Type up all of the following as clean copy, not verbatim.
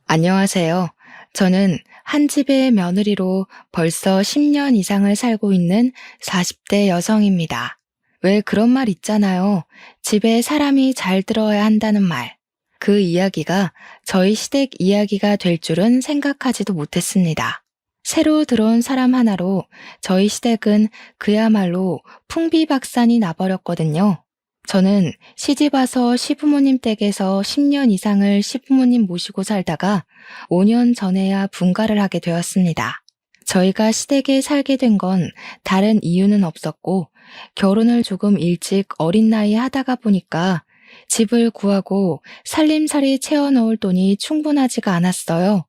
안녕하세요. 저는 한 집의 며느리로 벌써 10년 이상을 살고 있는 40대 여성입니다. 왜 그런 말 있잖아요. 집에 사람이 잘 들어야 한다는 말. 그 이야기가 저희 시댁 이야기가 될 줄은 생각하지도 못했습니다. 새로 들어온 사람 하나로 저희 시댁은 그야말로 풍비박산이 나버렸거든요. 저는 시집 와서 시부모님 댁에서 10년 이상을 시부모님 모시고 살다가 5년 전에야 분가를 하게 되었습니다. 저희가 시댁에 살게 된 건 다른 이유는 없었고, 결혼을 조금 일찍 어린 나이에 하다가 보니까 집을 구하고 살림살이 채워 넣을 돈이 충분하지가 않았어요.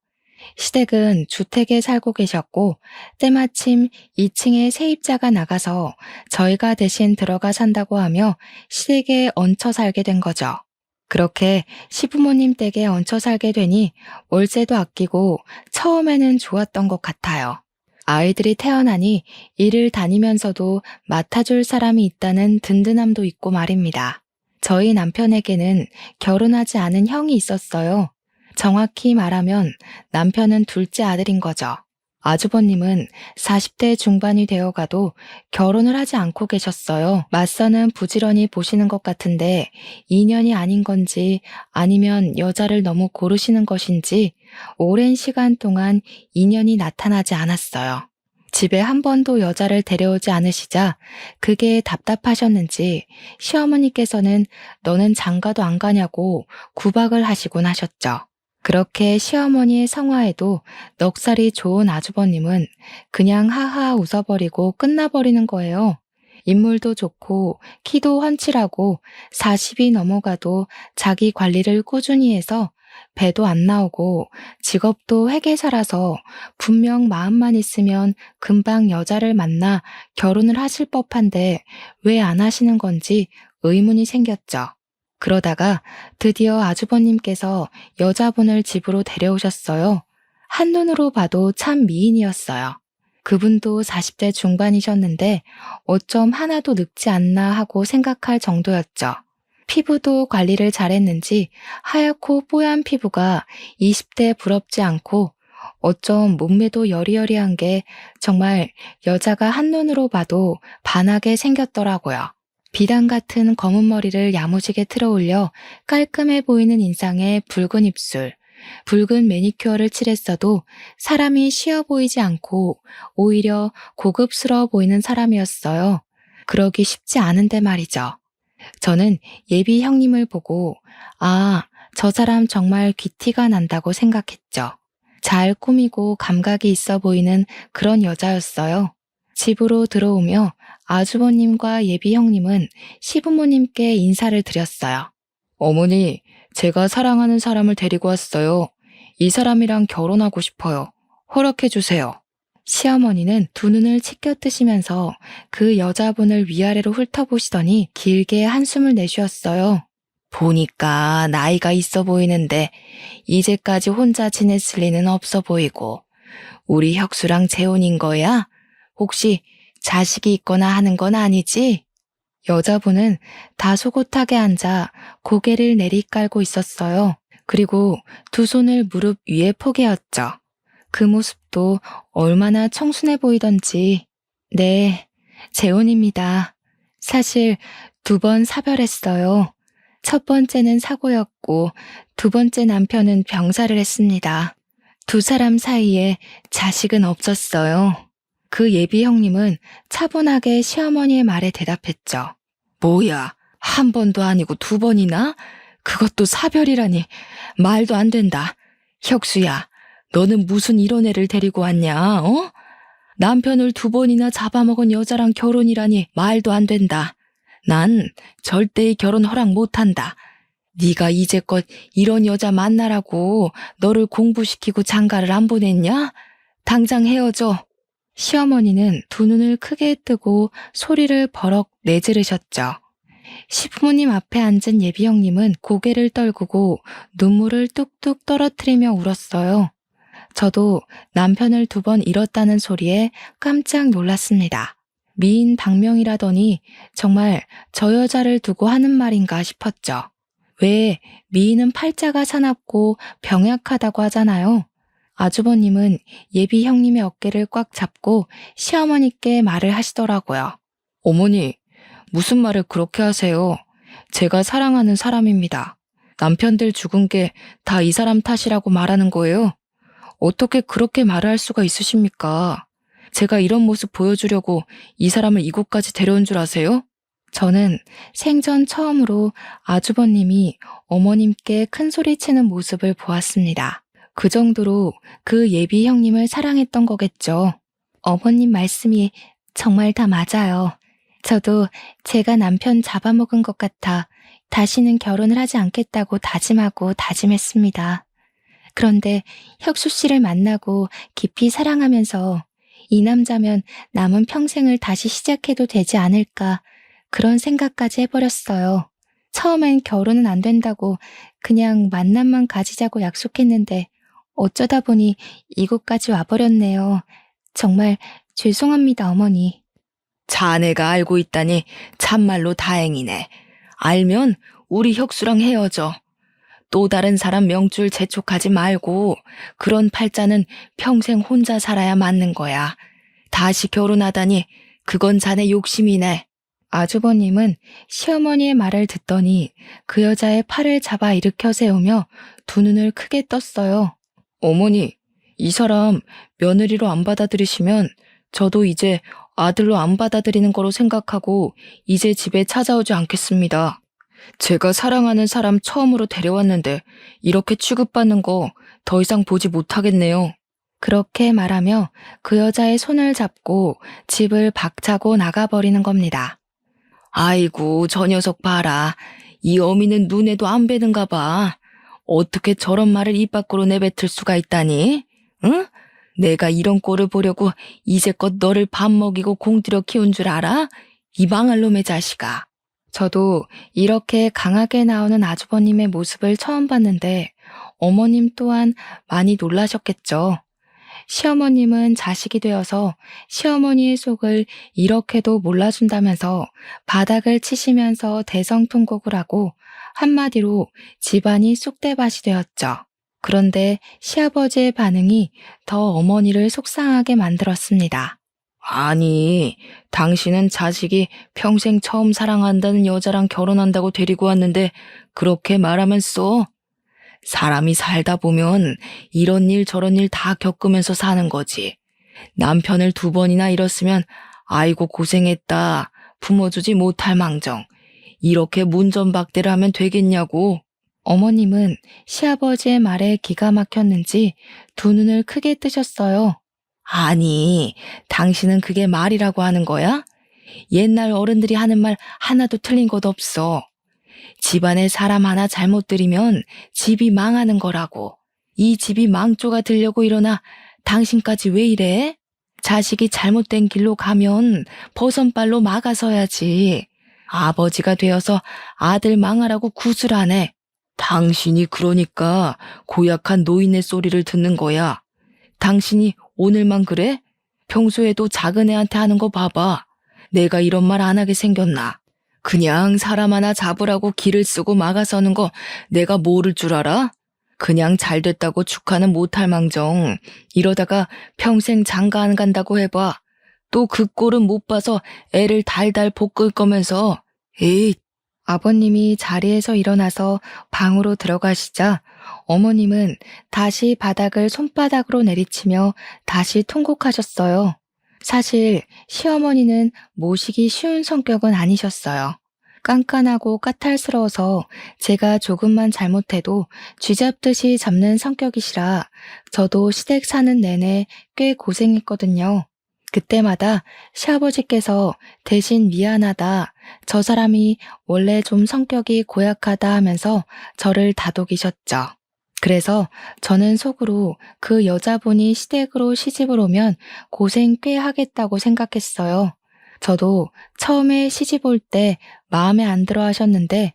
시댁은 주택에 살고 계셨고, 때마침 2층에 세입자가 나가서 저희가 대신 들어가 산다고 하며 시댁에 얹혀 살게 된 거죠. 그렇게 시부모님 댁에 얹혀 살게 되니 월세도 아끼고 처음에는 좋았던 것 같아요. 아이들이 태어나니 일을 다니면서도 맡아줄 사람이 있다는 든든함도 있고 말입니다. 저희 남편에게는 결혼하지 않은 형이 있었어요. 정확히 말하면 남편은 둘째 아들인 거죠. 아주버님은 40대 중반이 되어가도 결혼을 하지 않고 계셨어요. 맞서는 부지런히 보시는 것 같은데 인연이 아닌 건지 아니면 여자를 너무 고르시는 것인지 오랜 시간 동안 인연이 나타나지 않았어요. 집에 한 번도 여자를 데려오지 않으시자 그게 답답하셨는지 시어머니께서는 너는 장가도 안 가냐고 구박을 하시곤 하셨죠. 그렇게 시어머니의 성화에도 넉살이 좋은 아주버님은 그냥 하하 웃어버리고 끝나버리는 거예요. 인물도 좋고 키도 훤칠하고 40이 넘어가도 자기 관리를 꾸준히 해서 배도 안 나오고 직업도 회계사라서 분명 마음만 있으면 금방 여자를 만나 결혼을 하실 법한데 왜 안 하시는 건지 의문이 생겼죠. 그러다가 드디어 아주버님께서 여자분을 집으로 데려오셨어요. 한눈으로 봐도 참 미인이었어요. 그분도 40대 중반이셨는데 어쩜 하나도 늙지 않나 하고 생각할 정도였죠. 피부도 관리를 잘했는지 하얗고 뽀얀 피부가 20대 부럽지 않고 어쩜 몸매도 여리여리한 게 정말 여자가 한눈으로 봐도 반하게 생겼더라고요. 비단 같은 검은 머리를 야무지게 틀어올려 깔끔해 보이는 인상에 붉은 입술, 붉은 매니큐어를 칠했어도 사람이 쉬어 보이지 않고 오히려 고급스러워 보이는 사람이었어요. 그러기 쉽지 않은데 말이죠. 저는 예비 형님을 보고 저 사람 정말 귀티가 난다고 생각했죠. 잘 꾸미고 감각이 있어 보이는 그런 여자였어요. 집으로 들어오며 아주버님과 예비 형님은 시부모님께 인사를 드렸어요. 어머니, 제가 사랑하는 사람을 데리고 왔어요. 이 사람이랑 결혼하고 싶어요. 허락해 주세요. 시어머니는 두 눈을 치켜뜨시면서 그 여자분을 위아래로 훑어보시더니 길게 한숨을 내쉬었어요. 보니까 나이가 있어 보이는데 이제까지 혼자 지냈을 리는 없어 보이고 우리 혁수랑 재혼인 거야? 혹시 자식이 있거나 하는 건 아니지? 여자분은 다소곳하게 앉아 고개를 내리깔고 있었어요. 그리고 두 손을 무릎 위에 포개었죠. 그 모습도 얼마나 청순해 보이던지. 네, 재혼입니다. 사실 2번 사별했어요. 첫 번째는 사고였고 2번째 남편은 병사를 했습니다. 두 사람 사이에 자식은 없었어요. 그 예비 형님은 차분하게 시어머니의 말에 대답했죠. 뭐야, 한 번도 아니고 2번이나? 그것도 사별이라니 말도 안 된다. 혁수야, 너는 무슨 이런 애를 데리고 왔냐, 어? 남편을 2번이나 잡아먹은 여자랑 결혼이라니 말도 안 된다. 난 절대 결혼 허락 못한다. 네가 이제껏 이런 여자 만나라고 너를 공부시키고 장가를 안 보냈냐? 당장 헤어져. 시어머니는 두 눈을 크게 뜨고 소리를 버럭 내지르셨죠. 시부모님 앞에 앉은 예비 형님은 고개를 떨구고 눈물을 뚝뚝 떨어뜨리며 울었어요. 저도 남편을 2번 잃었다는 소리에 깜짝 놀랐습니다. 미인 방명이라더니 정말 저 여자를 두고 하는 말인가 싶었죠. 왜 미인은 팔자가 사납고 병약하다고 하잖아요. 아주버님은 예비 형님의 어깨를 꽉 잡고 시어머니께 말을 하시더라고요. 어머니, 무슨 말을 그렇게 하세요? 제가 사랑하는 사람입니다. 남편들 죽은 게 다 이 사람 탓이라고 말하는 거예요? 어떻게 그렇게 말을 할 수가 있으십니까? 제가 이런 모습 보여주려고 이 사람을 이곳까지 데려온 줄 아세요? 저는 생전 처음으로 아주버님이 어머님께 큰 소리치는 모습을 보았습니다. 그 정도로 그 예비 형님을 사랑했던 거겠죠. 어머님 말씀이 정말 다 맞아요. 저도 제가 남편 잡아먹은 것 같아 다시는 결혼을 하지 않겠다고 다짐하고 다짐했습니다. 그런데 혁수 씨를 만나고 깊이 사랑하면서 이 남자면 남은 평생을 다시 시작해도 되지 않을까 그런 생각까지 해버렸어요. 처음엔 결혼은 안 된다고 그냥 만남만 가지자고 약속했는데 어쩌다 보니 이곳까지 와버렸네요. 정말 죄송합니다, 어머니. 자네가 알고 있다니 참말로 다행이네. 알면 우리 혁수랑 헤어져. 또 다른 사람 명줄 재촉하지 말고 그런 팔자는 평생 혼자 살아야 맞는 거야. 다시 결혼하다니 그건 자네 욕심이네. 아주버님은 시어머니의 말을 듣더니 그 여자의 팔을 잡아 일으켜 세우며 두 눈을 크게 떴어요. 어머니, 이 사람 며느리로 안 받아들이시면 저도 이제 아들로 안 받아들이는 거로 생각하고 이제 집에 찾아오지 않겠습니다. 제가 사랑하는 사람 처음으로 데려왔는데 이렇게 취급받는 거 더 이상 보지 못하겠네요. 그렇게 말하며 그 여자의 손을 잡고 집을 박차고 나가버리는 겁니다. 아이고, 저 녀석 봐라. 이 어미는 눈에도 안 뵈는가 봐. 어떻게 저런 말을 입 밖으로 내뱉을 수가 있다니? 응? 내가 이런 꼴을 보려고 이제껏 너를 밥 먹이고 공들여 키운 줄 알아? 이 망할 놈의 자식아. 저도 이렇게 강하게 나오는 아주버님의 모습을 처음 봤는데 어머님 또한 많이 놀라셨겠죠. 시어머님은 자식이 되어서 시어머니의 속을 이렇게도 몰라준다면서 바닥을 치시면서 대성통곡을 하고 한마디로 집안이 쑥대밭이 되었죠. 그런데 시아버지의 반응이 더 어머니를 속상하게 만들었습니다. 아니, 당신은 자식이 평생 처음 사랑한다는 여자랑 결혼한다고 데리고 왔는데 그렇게 말하면 써? 사람이 살다 보면 이런 일 저런 일 다 겪으면서 사는 거지. 남편을 2번이나 잃었으면 아이고 고생했다. 품어주지 못할 망정. 이렇게 문전박대를 하면 되겠냐고. 어머님은 시아버지의 말에 기가 막혔는지 두 눈을 크게 뜨셨어요. 아니, 당신은 그게 말이라고 하는 거야? 옛날 어른들이 하는 말 하나도 틀린 것 없어. 집안에 사람 하나 잘못 들이면 집이 망하는 거라고. 이 집이 망조가 되려고 일어나 당신까지 왜 이래? 자식이 잘못된 길로 가면 버선발로 막아서야지. 아버지가 되어서 아들 망하라고 구슬하네. 당신이 그러니까 고약한 노인의 소리를 듣는 거야. 당신이 오늘만 그래? 평소에도 작은 애한테 하는 거 봐봐. 내가 이런 말 안 하게 생겼나? 그냥 사람 하나 잡으라고 길을 쓰고 막아서는 거 내가 모를 줄 알아? 그냥 잘됐다고 축하는 못할 망정. 이러다가 평생 장가 안 간다고 해봐. 또 그 꼴은 못 봐서 애를 달달 볶을 거면서. 에이. 아버님이 자리에서 일어나서 방으로 들어가시자 어머님은 다시 바닥을 손바닥으로 내리치며 다시 통곡하셨어요. 사실 시어머니는 모시기 쉬운 성격은 아니셨어요. 깐깐하고 까탈스러워서 제가 조금만 잘못해도 쥐잡듯이 잡는 성격이시라 저도 시댁 사는 내내 꽤 고생했거든요. 그때마다 시아버지께서 대신 미안하다, 저 사람이 원래 좀 성격이 고약하다 하면서 저를 다독이셨죠. 그래서 저는 속으로 그 여자분이 시댁으로 시집을 오면 고생 꽤 하겠다고 생각했어요. 저도 처음에 시집 올 때 마음에 안 들어 하셨는데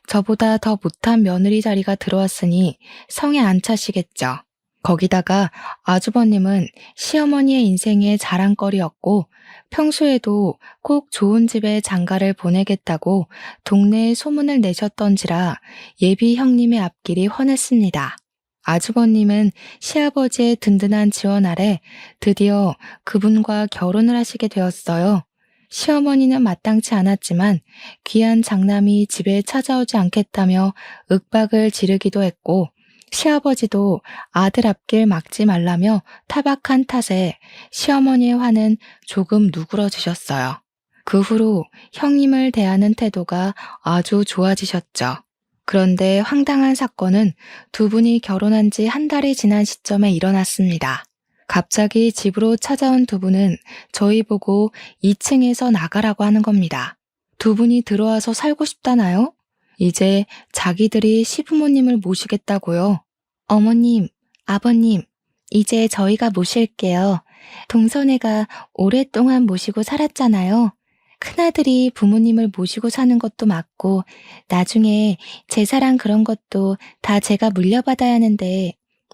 저보다 더 못한 며느리 자리가 들어왔으니 성에 안 차시겠죠. 거기다가 아주버님은 시어머니의 인생의 자랑거리였고 평소에도 꼭 좋은 집에 장가를 보내겠다고 동네에 소문을 내셨던지라 예비 형님의 앞길이 훤했습니다. 아주버님은 시아버지의 든든한 지원 아래 드디어 그분과 결혼을 하시게 되었어요. 시어머니는 마땅치 않았지만 귀한 장남이 집에 찾아오지 않겠다며 윽박을 지르기도 했고 시아버지도 아들 앞길 막지 말라며 타박한 탓에 시어머니의 화는 조금 누그러지셨어요. 그 후로 형님을 대하는 태도가 아주 좋아지셨죠. 그런데 황당한 사건은 두 분이 결혼한 지 한 달이 지난 시점에 일어났습니다. 갑자기 집으로 찾아온 두 분은 저희 보고 2층에서 나가라고 하는 겁니다. 두 분이 들어와서 살고 싶다나요? 이제 자기들이 시부모님을 모시겠다고요. 어머님, 아버님, 이제 저희가 모실게요. 동선애가 오랫동안 모시고 살았잖아요. 큰아들이 부모님을 모시고 사는 것도 맞고 나중에 제사랑 그런 것도 다 제가 물려받아야 하는데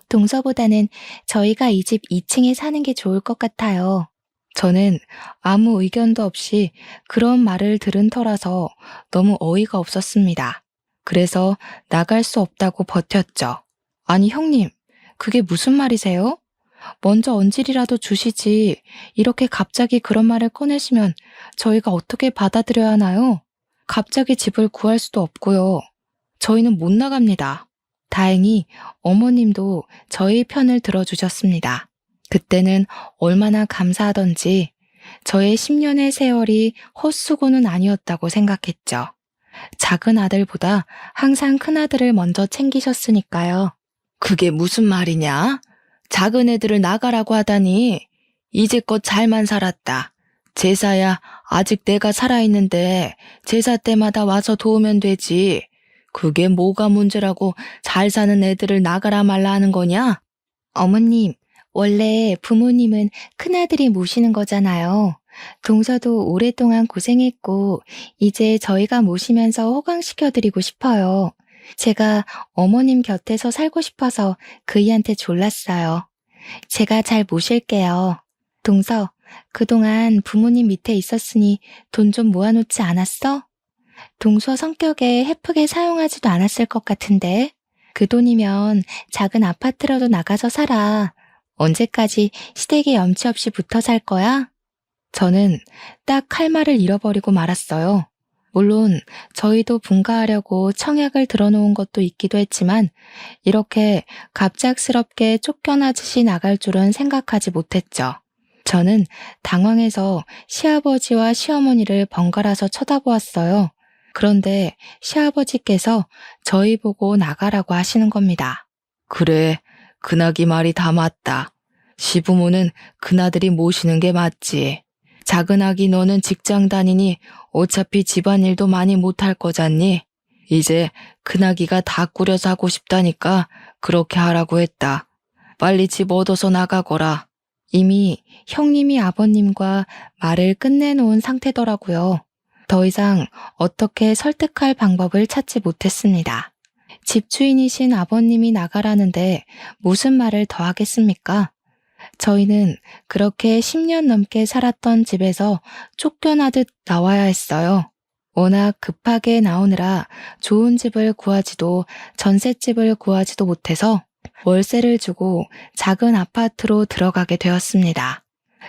동서보다는 저희가 이 집 2층에 사는 게 좋을 것 같아요. 저는 아무 의견도 없이 그런 말을 들은 터라서 너무 어이가 없었습니다. 그래서 나갈 수 없다고 버텼죠. 아니 형님, 그게 무슨 말이세요? 먼저 언질이라도 주시지 이렇게 갑자기 그런 말을 꺼내시면 저희가 어떻게 받아들여야 하나요? 갑자기 집을 구할 수도 없고요. 저희는 못 나갑니다. 다행히 어머님도 저희 편을 들어주셨습니다. 그때는 얼마나 감사하던지 저의 10년의 세월이 헛수고는 아니었다고 생각했죠. 작은 아들보다 항상 큰 아들을 먼저 챙기셨으니까요. 그게 무슨 말이냐? 작은 애들을 나가라고 하다니 이제껏 잘만 살았다. 제사야 아직 내가 살아있는데 제사 때마다 와서 도우면 되지. 그게 뭐가 문제라고 잘 사는 애들을 나가라 말라 하는 거냐? 어머님, 원래 부모님은 큰아들이 모시는 거잖아요. 동서도 오랫동안 고생했고 이제 저희가 모시면서 호강시켜드리고 싶어요. 제가 어머님 곁에서 살고 싶어서 그이한테 졸랐어요. 제가 잘 모실게요. 동서, 그동안 부모님 밑에 있었으니 돈 좀 모아놓지 않았어? 동서 성격에 헤프게 사용하지도 않았을 것 같은데. 그 돈이면 작은 아파트라도 나가서 살아. 언제까지 시댁에 염치 없이 붙어 살 거야? 저는 딱 할 말을 잃어버리고 말았어요. 물론 저희도 분가하려고 청약을 들어놓은 것도 있기도 했지만 이렇게 갑작스럽게 쫓겨나듯이 나갈 줄은 생각하지 못했죠. 저는 당황해서 시아버지와 시어머니를 번갈아서 쳐다보았어요. 그런데 시아버지께서 저희 보고 나가라고 하시는 겁니다. 그래, 그나기 말이 다 맞다. 시부모는 그나들이 모시는 게 맞지. 작은 아기 너는 직장 다니니 어차피 집안일도 많이 못할 거잖니? 이제 큰아기가 다 꾸려서 하고 싶다니까 그렇게 하라고 했다. 빨리 집 얻어서 나가거라. 이미 형님이 아버님과 말을 끝내놓은 상태더라고요. 더 이상 어떻게 설득할 방법을 찾지 못했습니다. 집주인이신 아버님이 나가라는데 무슨 말을 더 하겠습니까? 저희는 그렇게 10년 넘게 살았던 집에서 쫓겨나듯 나와야 했어요. 워낙 급하게 나오느라 좋은 집을 구하지도 전셋집을 구하지도 못해서 월세를 주고 작은 아파트로 들어가게 되었습니다.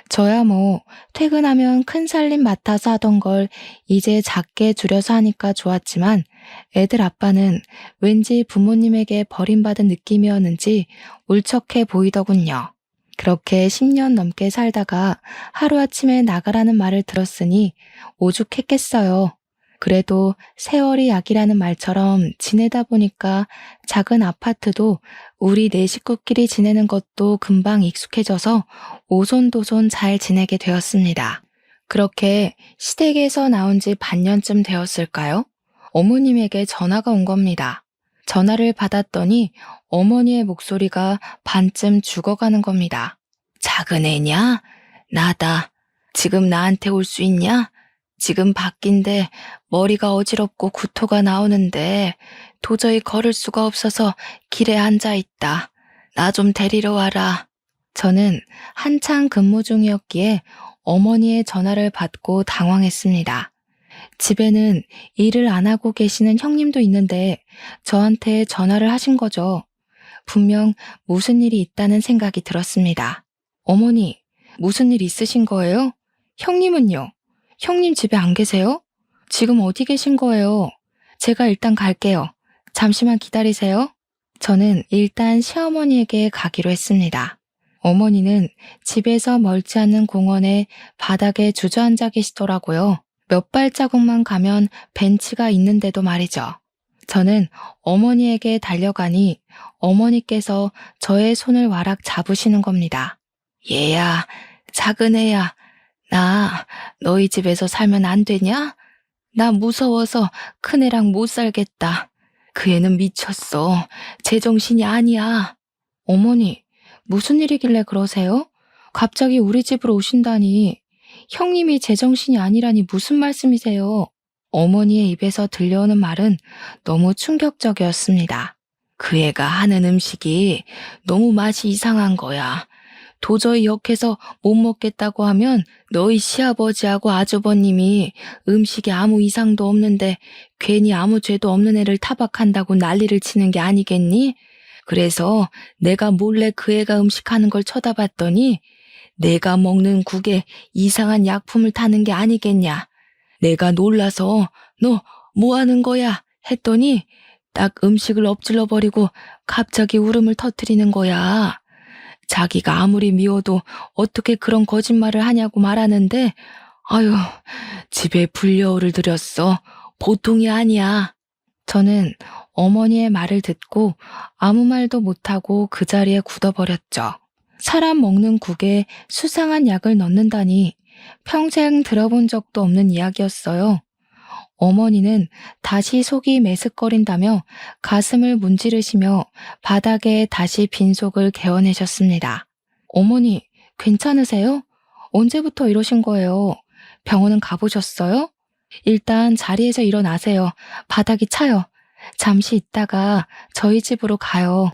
저야 뭐 퇴근하면 큰 살림 맡아서 하던 걸 이제 작게 줄여서 하니까 좋았지만 애들 아빠는 왠지 부모님에게 버림받은 느낌이었는지 울적해 보이더군요. 그렇게 10년 넘게 살다가 하루아침에 나가라는 말을 들었으니 오죽했겠어요. 그래도 세월이 약이라는 말처럼 지내다 보니까 작은 아파트도 우리 네 식구끼리 지내는 것도 금방 익숙해져서 오손도손 잘 지내게 되었습니다. 그렇게 시댁에서 나온 지 반년쯤 되었을까요? 어머님에게 전화가 온 겁니다. 전화를 받았더니 어머니의 목소리가 반쯤 죽어가는 겁니다. 작은 애냐? 나다. 지금 나한테 올 수 있냐? 지금 밖인데 머리가 어지럽고 구토가 나오는데 도저히 걸을 수가 없어서 길에 앉아 있다. 나 좀 데리러 와라. 저는 한창 근무 중이었기에 어머니의 전화를 받고 당황했습니다. 집에는 일을 안 하고 계시는 형님도 있는데 저한테 전화를 하신 거죠. 분명 무슨 일이 있다는 생각이 들었습니다. 어머니, 무슨 일 있으신 거예요? 형님은요? 형님 집에 안 계세요? 지금 어디 계신 거예요? 제가 일단 갈게요. 잠시만 기다리세요. 저는 일단 시어머니에게 가기로 했습니다. 어머니는 집에서 멀지 않은 공원에 바닥에 주저앉아 계시더라고요. 몇 발자국만 가면 벤치가 있는데도 말이죠. 저는 어머니에게 달려가니 어머니께서 저의 손을 와락 잡으시는 겁니다. 얘야, 작은 애야, 나 너희 집에서 살면 안 되냐? 나 무서워서 큰애랑 못 살겠다. 그 애는 미쳤어. 제정신이 아니야. 어머니, 무슨 일이길래 그러세요? 갑자기 우리 집으로 오신다니. 형님이 제정신이 아니라니 무슨 말씀이세요? 어머니의 입에서 들려오는 말은 너무 충격적이었습니다. 그 애가 하는 음식이 너무 맛이 이상한 거야. 도저히 역해서 못 먹겠다고 하면 너희 시아버지하고 아주버님이 음식에 아무 이상도 없는데 괜히 아무 죄도 없는 애를 타박한다고 난리를 치는 게 아니겠니? 그래서 내가 몰래 그 애가 음식하는 걸 쳐다봤더니 내가 먹는 국에 이상한 약품을 타는 게 아니겠냐. 내가 놀라서 너 뭐 하는 거야? 했더니 딱 음식을 엎질러 버리고 갑자기 울음을 터뜨리는 거야. 자기가 아무리 미워도 어떻게 그런 거짓말을 하냐고 말하는데 아유, 집에 불려오를 들였어. 보통이 아니야. 저는 어머니의 말을 듣고 아무 말도 못하고 그 자리에 굳어버렸죠. 사람 먹는 국에 수상한 약을 넣는다니 평생 들어본 적도 없는 이야기였어요. 어머니는 다시 속이 메슥거린다며 가슴을 문지르시며 바닥에 다시 빈속을 개어내셨습니다. 어머니, 괜찮으세요? 언제부터 이러신 거예요? 병원은 가보셨어요? 일단 자리에서 일어나세요. 바닥이 차요. 잠시 있다가 저희 집으로 가요.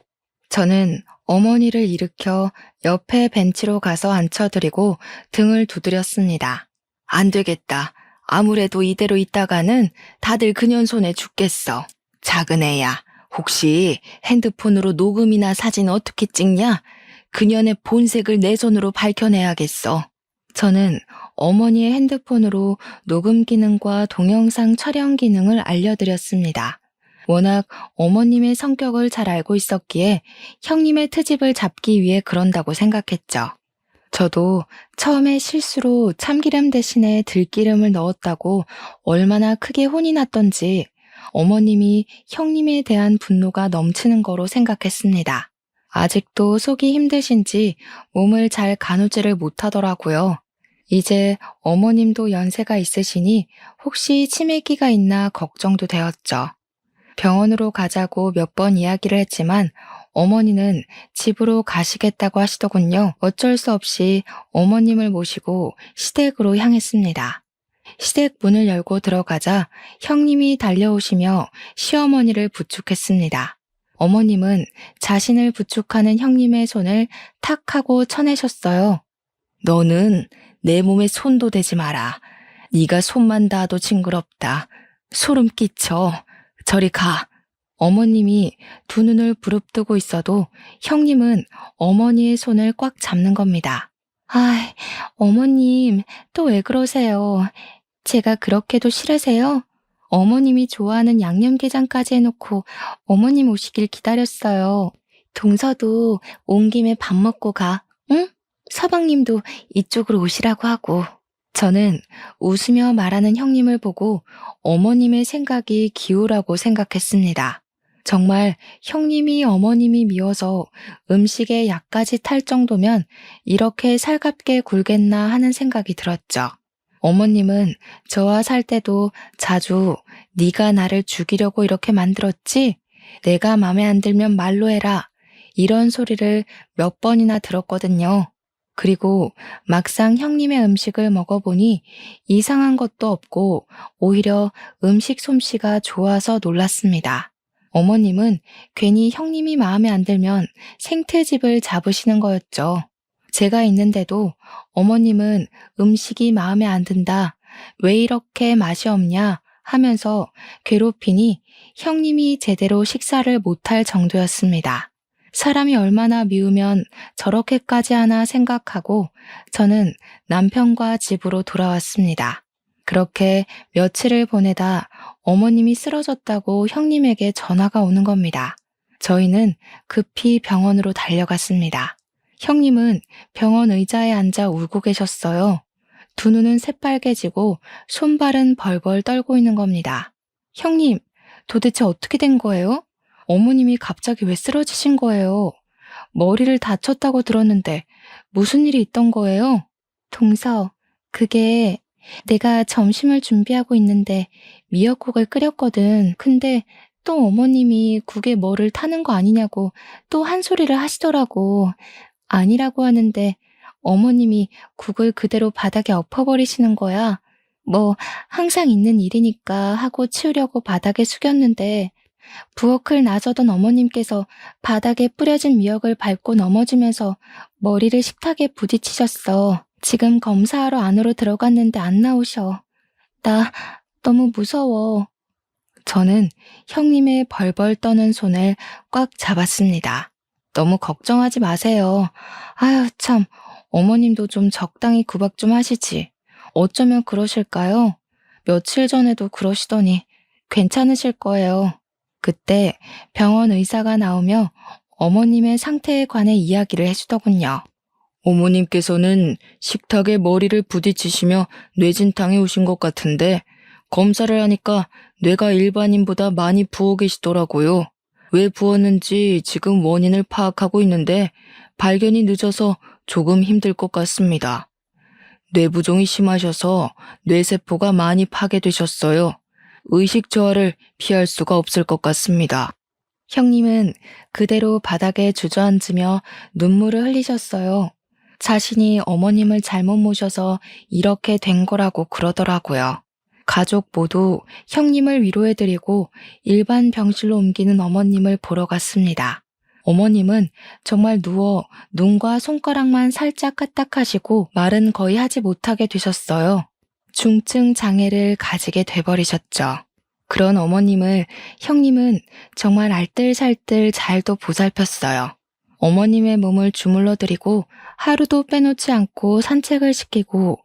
저는 어머니를 일으켜 옆에 벤치로 가서 앉혀드리고 등을 두드렸습니다. 안 되겠다. 아무래도 이대로 있다가는 다들 그년 손에 죽겠어. 작은 애야, 혹시 핸드폰으로 녹음이나 사진 어떻게 찍냐? 그년의 본색을 내 손으로 밝혀내야겠어. 저는 어머니의 핸드폰으로 녹음 기능과 동영상 촬영 기능을 알려드렸습니다. 워낙 어머님의 성격을 잘 알고 있었기에 형님의 트집을 잡기 위해 그런다고 생각했죠. 저도 처음에 실수로 참기름 대신에 들기름을 넣었다고 얼마나 크게 혼이 났던지 어머님이 형님에 대한 분노가 넘치는 거로 생각했습니다. 아직도 속이 힘드신지 몸을 잘 가누지를 못하더라고요. 이제 어머님도 연세가 있으시니 혹시 치매기가 있나 걱정도 되었죠. 병원으로 가자고 몇 번 이야기를 했지만 어머니는 집으로 가시겠다고 하시더군요. 어쩔 수 없이 어머님을 모시고 시댁으로 향했습니다. 시댁 문을 열고 들어가자 형님이 달려오시며 시어머니를 부축했습니다. 어머님은 자신을 부축하는 형님의 손을 탁 하고 쳐내셨어요. 너는 내 몸에 손도 대지 마라. 네가 손만 닿아도 징그럽다. 소름 끼쳐. 저리 가. 어머님이 두 눈을 부릅뜨고 있어도 형님은 어머니의 손을 꽉 잡는 겁니다. 아, 어머님, 또 왜 그러세요? 제가 그렇게도 싫으세요? 어머님이 좋아하는 양념게장까지 해놓고 어머님 오시길 기다렸어요. 동서도 온 김에 밥 먹고 가, 응? 서방님도 이쪽으로 오시라고 하고. 저는 웃으며 말하는 형님을 보고 어머님의 생각이 기우라고 생각했습니다. 정말 형님이 어머님이 미워서 음식에 약까지 탈 정도면 이렇게 살갑게 굴겠나 하는 생각이 들었죠. 어머님은 저와 살 때도 자주 네가 나를 죽이려고 이렇게 만들었지? 내가 맘에 안 들면 말로 해라. 이런 소리를 몇 번이나 들었거든요. 그리고 막상 형님의 음식을 먹어보니 이상한 것도 없고 오히려 음식 솜씨가 좋아서 놀랐습니다. 어머님은 괜히 형님이 마음에 안 들면 생트집을 잡으시는 거였죠. 제가 있는데도 어머님은 음식이 마음에 안 든다, 왜 이렇게 맛이 없냐 하면서 괴롭히니 형님이 제대로 식사를 못할 정도였습니다. 사람이 얼마나 미우면 저렇게까지 하나 생각하고 저는 남편과 집으로 돌아왔습니다. 그렇게 며칠을 보내다 어머님이 쓰러졌다고 형님에게 전화가 오는 겁니다. 저희는 급히 병원으로 달려갔습니다. 형님은 병원 의자에 앉아 울고 계셨어요. 두 눈은 새빨개지고 손발은 벌벌 떨고 있는 겁니다. 형님, 도대체 어떻게 된 거예요? 어머님이 갑자기 왜 쓰러지신 거예요? 머리를 다쳤다고 들었는데 무슨 일이 있던 거예요? 동서, 그게 내가 점심을 준비하고 있는데 미역국을 끓였거든. 근데 또 어머님이 국에 뭐를 타는 거 아니냐고 또 한 소리를 하시더라고. 아니라고 하는데 어머님이 국을 그대로 바닥에 엎어버리시는 거야. 뭐 항상 있는 일이니까 하고 치우려고 바닥에 숙였는데 부엌을 나서던 어머님께서 바닥에 뿌려진 미역을 밟고 넘어지면서 머리를 식탁에 부딪히셨어. 지금 검사하러 안으로 들어갔는데 안 나오셔. 나 너무 무서워. 저는 형님의 벌벌 떠는 손을 꽉 잡았습니다. 너무 걱정하지 마세요. 아유, 참, 어머님도 좀 적당히 구박 좀 하시지. 어쩌면 그러실까요? 며칠 전에도 그러시더니 괜찮으실 거예요. 그때 병원 의사가 나오며 어머님의 상태에 관해 이야기를 해주더군요. 어머님께서는 식탁에 머리를 부딪히시며 뇌진탕에 오신 것 같은데 검사를 하니까 뇌가 일반인보다 많이 부어 계시더라고요. 왜 부었는지 지금 원인을 파악하고 있는데 발견이 늦어서 조금 힘들 것 같습니다. 뇌부종이 심하셔서 뇌세포가 많이 파괴되셨어요. 의식 저하를 피할 수가 없을 것 같습니다. 형님은 그대로 바닥에 주저앉으며 눈물을 흘리셨어요. 자신이 어머님을 잘못 모셔서 이렇게 된 거라고 그러더라고요. 가족 모두 형님을 위로해드리고 일반 병실로 옮기는 어머님을 보러 갔습니다. 어머님은 정말 누워 눈과 손가락만 살짝 까딱하시고 말은 거의 하지 못하게 되셨어요. 중증 장애를 가지게 돼버리셨죠. 그런 어머님을 형님은 정말 알뜰살뜰 잘도 보살폈어요. 어머님의 몸을 주물러드리고 하루도 빼놓지 않고 산책을 시키고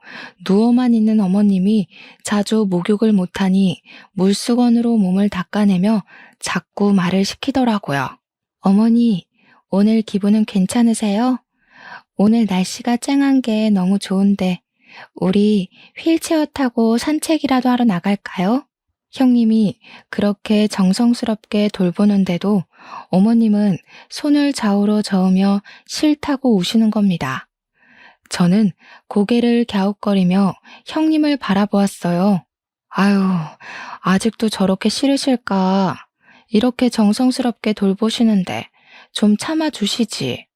누워만 있는 어머님이 자주 목욕을 못하니 물수건으로 몸을 닦아내며 자꾸 말을 시키더라고요. 어머니, 오늘 기분은 괜찮으세요? 오늘 날씨가 쨍한 게 너무 좋은데 우리 휠체어 타고 산책이라도 하러 나갈까요? 형님이 그렇게 정성스럽게 돌보는데도 어머님은 손을 좌우로 저으며 싫다고 우시는 겁니다. 저는 고개를 갸웃거리며 형님을 바라보았어요. 아유, 아직도 저렇게 싫으실까? 이렇게 정성스럽게 돌보시는데 좀 참아주시지.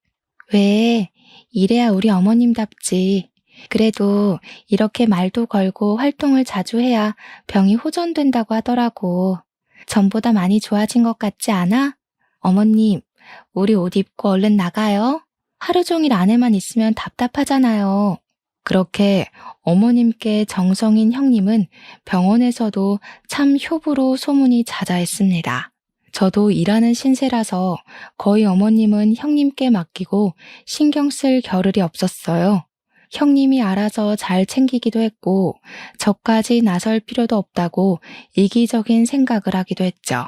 왜? 이래야 우리 어머님답지. 그래도 이렇게 말도 걸고 활동을 자주 해야 병이 호전된다고 하더라고. 전보다 많이 좋아진 것 같지 않아? 어머님, 우리 옷 입고 얼른 나가요. 하루 종일 안에만 있으면 답답하잖아요. 그렇게 어머님께 정성인 형님은 병원에서도 참 효부로 소문이 자자했습니다. 저도 일하는 신세라서 거의 어머님은 형님께 맡기고 신경 쓸 겨를이 없었어요. 형님이 알아서 잘 챙기기도 했고 저까지 나설 필요도 없다고 이기적인 생각을 하기도 했죠.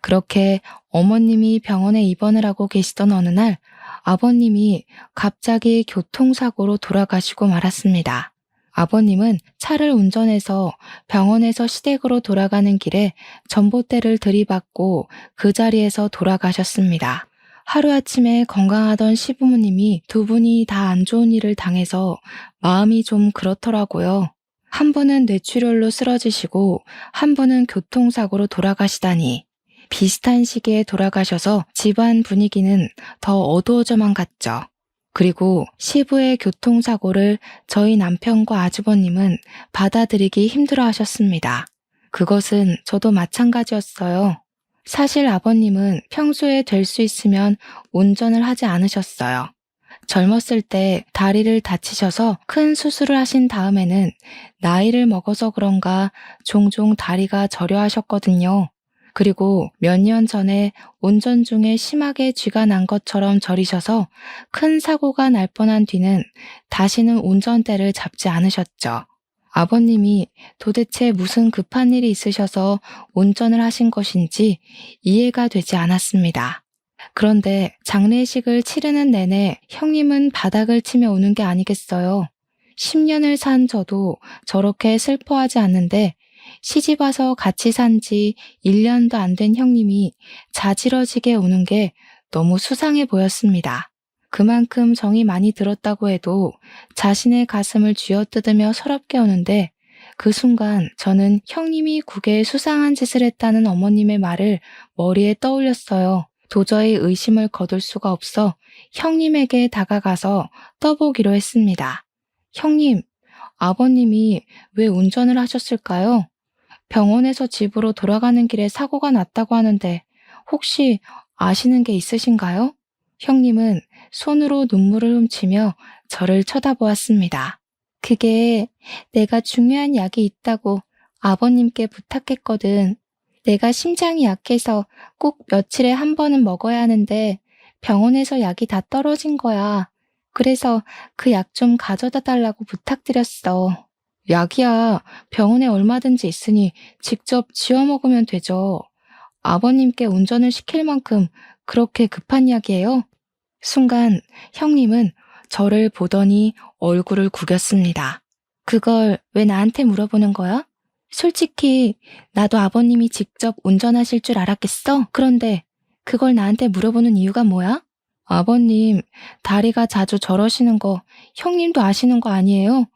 그렇게 어머님이 병원에 입원을 하고 계시던 어느 날 아버님이 갑자기 교통사고로 돌아가시고 말았습니다. 아버님은 차를 운전해서 병원에서 시댁으로 돌아가는 길에 전봇대를 들이받고 그 자리에서 돌아가셨습니다. 하루아침에 건강하던 시부모님이 두 분이 다 안 좋은 일을 당해서 마음이 좀 그렇더라고요. 한 분은 뇌출혈로 쓰러지시고 한 분은 교통사고로 돌아가시다니. 비슷한 시기에 돌아가셔서 집안 분위기는 더 어두워져만 갔죠. 그리고 시부의 교통사고를 저희 남편과 아주버님은 받아들이기 힘들어 하셨습니다. 그것은 저도 마찬가지였어요. 사실 아버님은 평소에 될 수 있으면 운전을 하지 않으셨어요. 젊었을 때 다리를 다치셔서 큰 수술을 하신 다음에는 나이를 먹어서 그런가 종종 다리가 저려 하셨거든요. 그리고 몇 년 전에 운전 중에 심하게 쥐가 난 것처럼 저리셔서 큰 사고가 날 뻔한 뒤는 다시는 운전대를 잡지 않으셨죠. 아버님이 도대체 무슨 급한 일이 있으셔서 운전을 하신 것인지 이해가 되지 않았습니다. 그런데 장례식을 치르는 내내 형님은 바닥을 치며 우는 게 아니겠어요. 10년을 산 저도 저렇게 슬퍼하지 않는데 시집 와서 같이 산 지 1년도 안 된 형님이 자지러지게 우는 게 너무 수상해 보였습니다. 그만큼 정이 많이 들었다고 해도 자신의 가슴을 쥐어뜯으며 서럽게 우는데 그 순간 저는 형님이 국에 수상한 짓을 했다는 어머님의 말을 머리에 떠올렸어요. 도저히 의심을 거둘 수가 없어 형님에게 다가가서 떠보기로 했습니다. 형님, 아버님이 왜 운전을 하셨을까요? 병원에서 집으로 돌아가는 길에 사고가 났다고 하는데 혹시 아시는 게 있으신가요? 형님은 손으로 눈물을 훔치며 저를 쳐다보았습니다. 그게 내가 중요한 약이 있다고 아버님께 부탁했거든. 내가 심장이 약해서 꼭 며칠에 한 번은 먹어야 하는데 병원에서 약이 다 떨어진 거야. 그래서 그 약 좀 가져다 달라고 부탁드렸어. 약이야. 병원에 얼마든지 있으니 직접 지어 먹으면 되죠. 아버님께 운전을 시킬 만큼 그렇게 급한 약이에요? 순간 형님은 저를 보더니 얼굴을 구겼습니다. 그걸 왜 나한테 물어보는 거야? 솔직히 나도 아버님이 직접 운전하실 줄 알았겠어? 그런데 그걸 나한테 물어보는 이유가 뭐야? 아버님, 다리가 자주 저러시는 거 형님도 아시는 거 아니에요?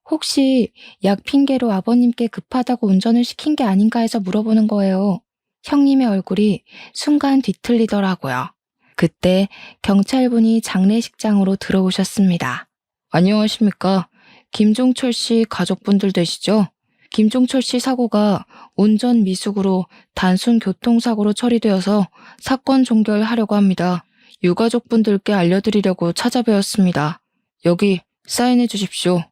혹시 약 핑계로 아버님께 급하다고 운전을 시킨 게 아닌가 해서 물어보는 거예요. 형님의 얼굴이 순간 뒤틀리더라고요. 그때 경찰분이 장례식장으로 들어오셨습니다. 안녕하십니까. 김종철 씨 가족분들 되시죠? 김종철 씨 사고가 운전 미숙으로 단순 교통사고로 처리되어서 사건 종결하려고 합니다. 유가족분들께 알려드리려고 찾아뵈었습니다. 여기 사인해 주십시오.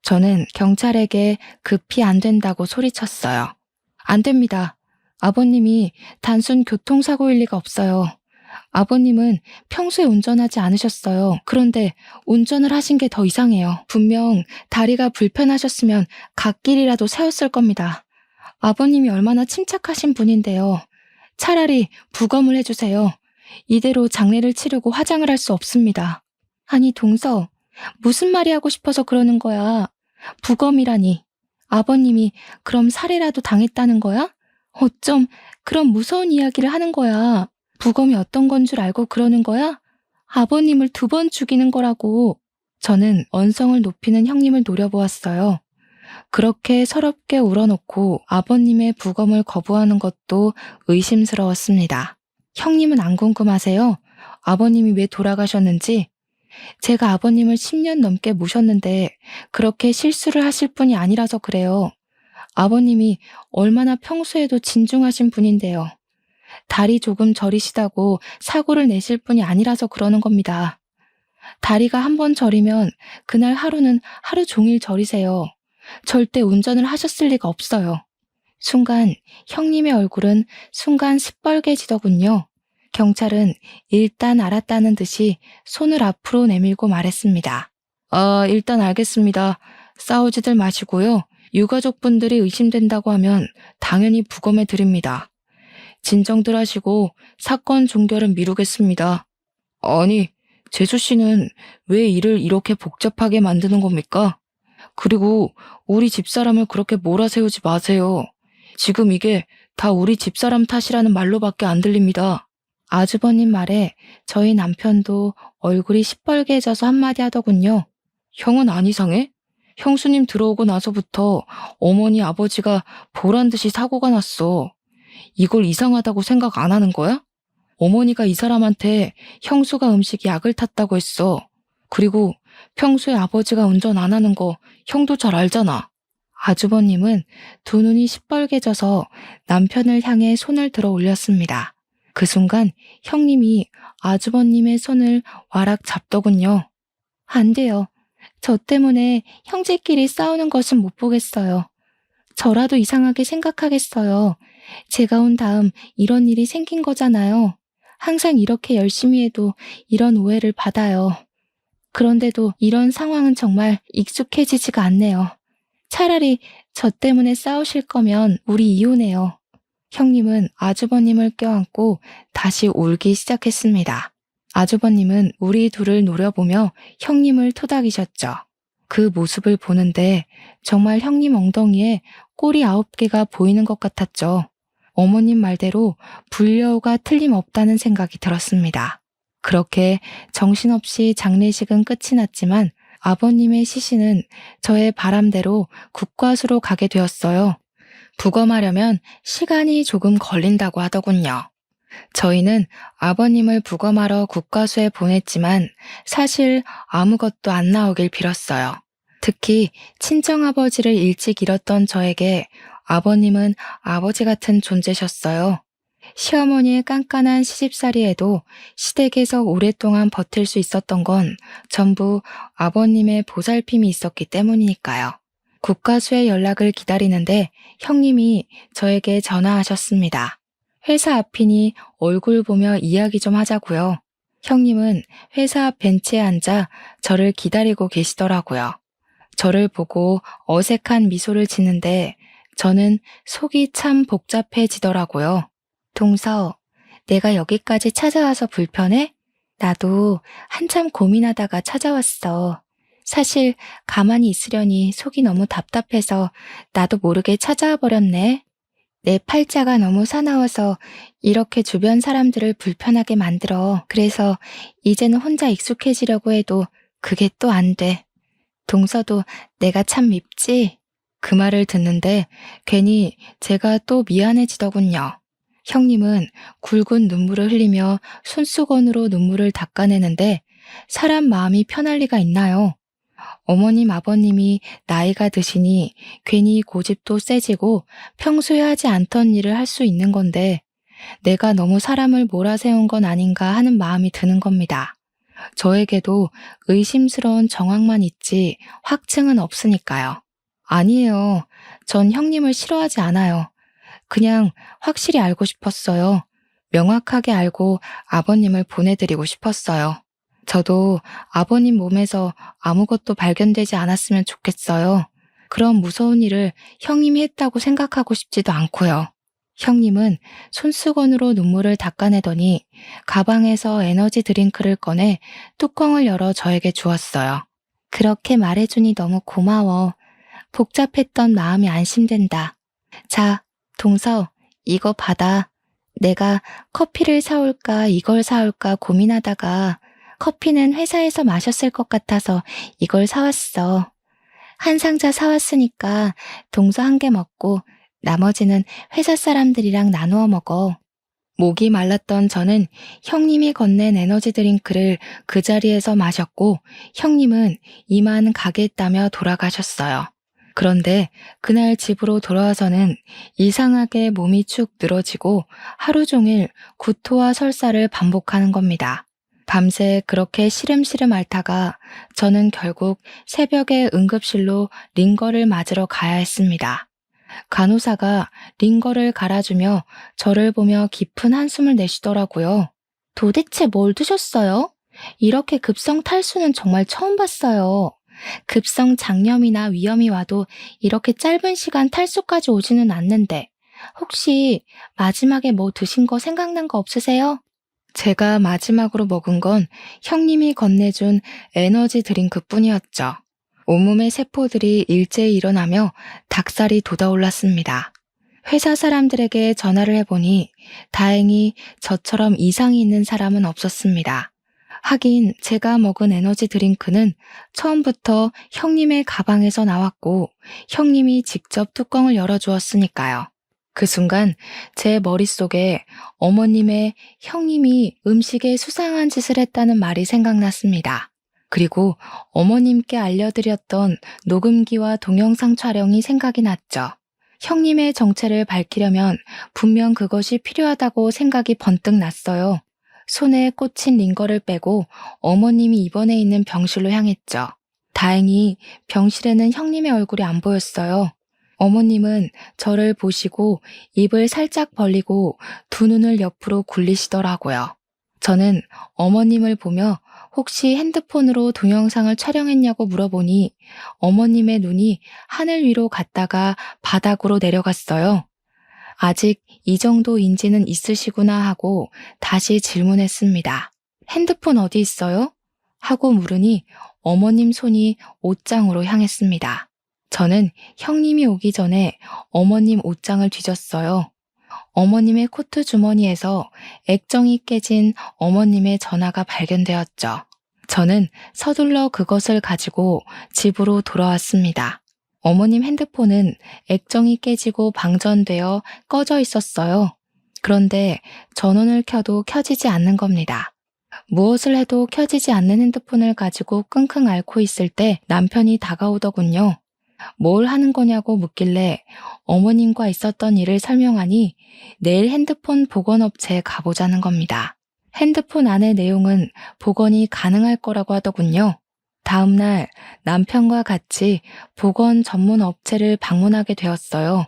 저는 경찰에게 급히 안 된다고 소리쳤어요. 안 됩니다. 아버님이 단순 교통사고일 리가 없어요. 아버님은 평소에 운전하지 않으셨어요. 그런데 운전을 하신 게 더 이상해요. 분명 다리가 불편하셨으면 갓길이라도 세웠을 겁니다. 아버님이 얼마나 침착하신 분인데요. 차라리 부검을 해주세요. 이대로 장례를 치르고 화장을 할 수 없습니다. 아니, 동서, 무슨 말이 하고 싶어서 그러는 거야? 부검이라니. 아버님이 그럼 살해라도 당했다는 거야? 어쩜 그런 무서운 이야기를 하는 거야? 부검이 어떤 건 줄 알고 그러는 거야? 아버님을 2번 죽이는 거라고. 저는 언성을 높이는 형님을 노려보았어요. 그렇게 서럽게 울어놓고 아버님의 부검을 거부하는 것도 의심스러웠습니다. 형님은 안 궁금하세요? 아버님이 왜 돌아가셨는지? 제가 아버님을 10년 넘게 모셨는데 그렇게 실수를 하실 분이 아니라서 그래요. 아버님이 얼마나 평소에도 진중하신 분인데요. 다리 조금 저리시다고 사고를 내실 분이 아니라서 그러는 겁니다. 다리가 한 번 저리면 그날 하루는 하루 종일 저리세요. 절대 운전을 하셨을 리가 없어요. 순간 형님의 얼굴은 순간 시뻘개지더군요. 경찰은 일단 알았다는 듯이 손을 앞으로 내밀고 말했습니다. 일단 알겠습니다. 싸우지들 마시고요. 유가족분들이 의심된다고 하면 당연히 부검해 드립니다. 진정들 하시고 사건 종결은 미루겠습니다. 아니, 재수 씨는 왜 일을 이렇게 복잡하게 만드는 겁니까? 그리고 우리 집사람을 그렇게 몰아세우지 마세요. 지금 이게 다 우리 집사람 탓이라는 말로밖에 안 들립니다. 아주버님 말에 저희 남편도 얼굴이 시뻘개져서 한마디 하더군요. 형은 안 이상해? 형수님 들어오고 나서부터 어머니 아버지가 보란 듯이 사고가 났어. 이걸 이상하다고 생각 안 하는 거야? 어머니가 이 사람한테 형수가 음식에 약을 탔다고 했어. 그리고 평소에 아버지가 운전 안 하는 거 형도 잘 알잖아. 아주버님은 두 눈이 시뻘개져서 남편을 향해 손을 들어 올렸습니다. 그 순간 형님이 아주버님의 손을 와락 잡더군요. 안 돼요. 저 때문에 형제끼리 싸우는 것은 못 보겠어요. 저라도 이상하게 생각하겠어요. 제가 온 다음 이런 일이 생긴 거잖아요. 항상 이렇게 열심히 해도 이런 오해를 받아요. 그런데도 이런 상황은 정말 익숙해지지가 않네요. 차라리 저 때문에 싸우실 거면 우리 이혼해요. 형님은 아주버님을 껴안고 다시 울기 시작했습니다. 아주버님은 우리 둘을 노려보며 형님을 토닥이셨죠. 그 모습을 보는데 정말 형님 엉덩이에 꼬리 9개가 보이는 것 같았죠. 어머님 말대로 불려우가 틀림없다는 생각이 들었습니다. 그렇게 정신없이 장례식은 끝이 났지만 아버님의 시신은 저의 바람대로 국과수로 가게 되었어요. 부검하려면 시간이 조금 걸린다고 하더군요. 저희는 아버님을 부검하러 국과수에 보냈지만 사실 아무것도 안 나오길 빌었어요. 특히 친정아버지를 일찍 잃었던 저에게 아버님은 아버지 같은 존재셨어요. 시어머니의 깐깐한 시집살이에도 시댁에서 오랫동안 버틸 수 있었던 건 전부 아버님의 보살핌이 있었기 때문이니까요. 국과수의 연락을 기다리는데 형님이 저에게 전화하셨습니다. 회사 앞이니 얼굴 보며 이야기 좀 하자고요. 형님은 회사 앞 벤치에 앉아 저를 기다리고 계시더라고요. 저를 보고 어색한 미소를 짓는데 저는 속이 참 복잡해지더라고요. 동서, 내가 여기까지 찾아와서 불편해? 나도 한참 고민하다가 찾아왔어. 사실 가만히 있으려니 속이 너무 답답해서 나도 모르게 찾아와 버렸네. 내 팔자가 너무 사나워서 이렇게 주변 사람들을 불편하게 만들어. 그래서 이제는 혼자 익숙해지려고 해도 그게 또 안 돼. 동서도 내가 참 밉지? 그 말을 듣는데 괜히 제가 또 미안해지더군요. 형님은 굵은 눈물을 흘리며 손수건으로 눈물을 닦아내는데 사람 마음이 편할 리가 있나요? 어머님, 아버님이 나이가 드시니 괜히 고집도 세지고 평소에 하지 않던 일을 할 수 있는 건데 내가 너무 사람을 몰아세운 건 아닌가 하는 마음이 드는 겁니다. 저에게도 의심스러운 정황만 있지 확증은 없으니까요. 아니에요. 전 형님을 싫어하지 않아요. 그냥 확실히 알고 싶었어요. 명확하게 알고 아버님을 보내드리고 싶었어요. 저도 아버님 몸에서 아무것도 발견되지 않았으면 좋겠어요. 그런 무서운 일을 형님이 했다고 생각하고 싶지도 않고요. 형님은 손수건으로 눈물을 닦아내더니 가방에서 에너지 드링크를 꺼내 뚜껑을 열어 저에게 주었어요. 그렇게 말해주니 너무 고마워. 복잡했던 마음이 안심된다. 자, 동서, 이거 받아. 내가 커피를 사올까 이걸 사올까 고민하다가 커피는 회사에서 마셨을 것 같아서 이걸 사왔어. 한 상자 사왔으니까 동서 한 개 먹고 나머지는 회사 사람들이랑 나누어 먹어. 목이 말랐던 저는 형님이 건넨 에너지 드링크를 그 자리에서 마셨고 형님은 이만 가겠다며 돌아가셨어요. 그런데 그날 집으로 돌아와서는 이상하게 몸이 축 늘어지고 하루 종일 구토와 설사를 반복하는 겁니다. 밤새 그렇게 시름시름 앓다가 저는 결국 새벽에 응급실로 링거를 맞으러 가야 했습니다. 간호사가 링거를 갈아주며 저를 보며 깊은 한숨을 내쉬더라고요. 도대체 뭘 드셨어요? 이렇게 급성 탈수는 정말 처음 봤어요. 급성 장염이나 위염이 와도 이렇게 짧은 시간 탈수까지 오지는 않는데 혹시 마지막에 뭐 드신 거 생각난 거 없으세요? 제가 마지막으로 먹은 건 형님이 건네준 에너지 드링크 뿐이었죠. 온몸의 세포들이 일제히 일어나며 닭살이 돋아올랐습니다. 회사 사람들에게 전화를 해보니 다행히 저처럼 이상이 있는 사람은 없었습니다. 하긴 제가 먹은 에너지 드링크는 처음부터 형님의 가방에서 나왔고 형님이 직접 뚜껑을 열어주었으니까요. 그 순간 제 머릿속에 어머님의 형님이 음식에 수상한 짓을 했다는 말이 생각났습니다. 그리고 어머님께 알려드렸던 녹음기와 동영상 촬영이 생각이 났죠. 형님의 정체를 밝히려면 분명 그것이 필요하다고 생각이 번뜩 났어요. 손에 꽂힌 링거를 빼고 어머님이 입원해 있는 병실로 향했죠. 다행히 병실에는 형님의 얼굴이 안 보였어요. 어머님은 저를 보시고 입을 살짝 벌리고 두 눈을 옆으로 굴리시더라고요. 저는 어머님을 보며 혹시 핸드폰으로 동영상을 촬영했냐고 물어보니 어머님의 눈이 하늘 위로 갔다가 바닥으로 내려갔어요. 아직 이 정도 인지는 있으시구나 하고 다시 질문했습니다. 핸드폰 어디 있어요? 하고 물으니 어머님 손이 옷장으로 향했습니다. 저는 형님이 오기 전에 어머님 옷장을 뒤졌어요. 어머님의 코트 주머니에서 액정이 깨진 어머님의 전화가 발견되었죠. 저는 서둘러 그것을 가지고 집으로 돌아왔습니다. 어머님 핸드폰은 액정이 깨지고 방전되어 꺼져 있었어요. 그런데 전원을 켜도 켜지지 않는 겁니다. 무엇을 해도 켜지지 않는 핸드폰을 가지고 끙끙 앓고 있을 때 남편이 다가오더군요. 뭘 하는 거냐고 묻길래 어머님과 있었던 일을 설명하니 내일 핸드폰 복원업체에 가보자는 겁니다. 핸드폰 안의 내용은 복원이 가능할 거라고 하더군요. 다음날 남편과 같이 복원 전문 업체를 방문하게 되었어요.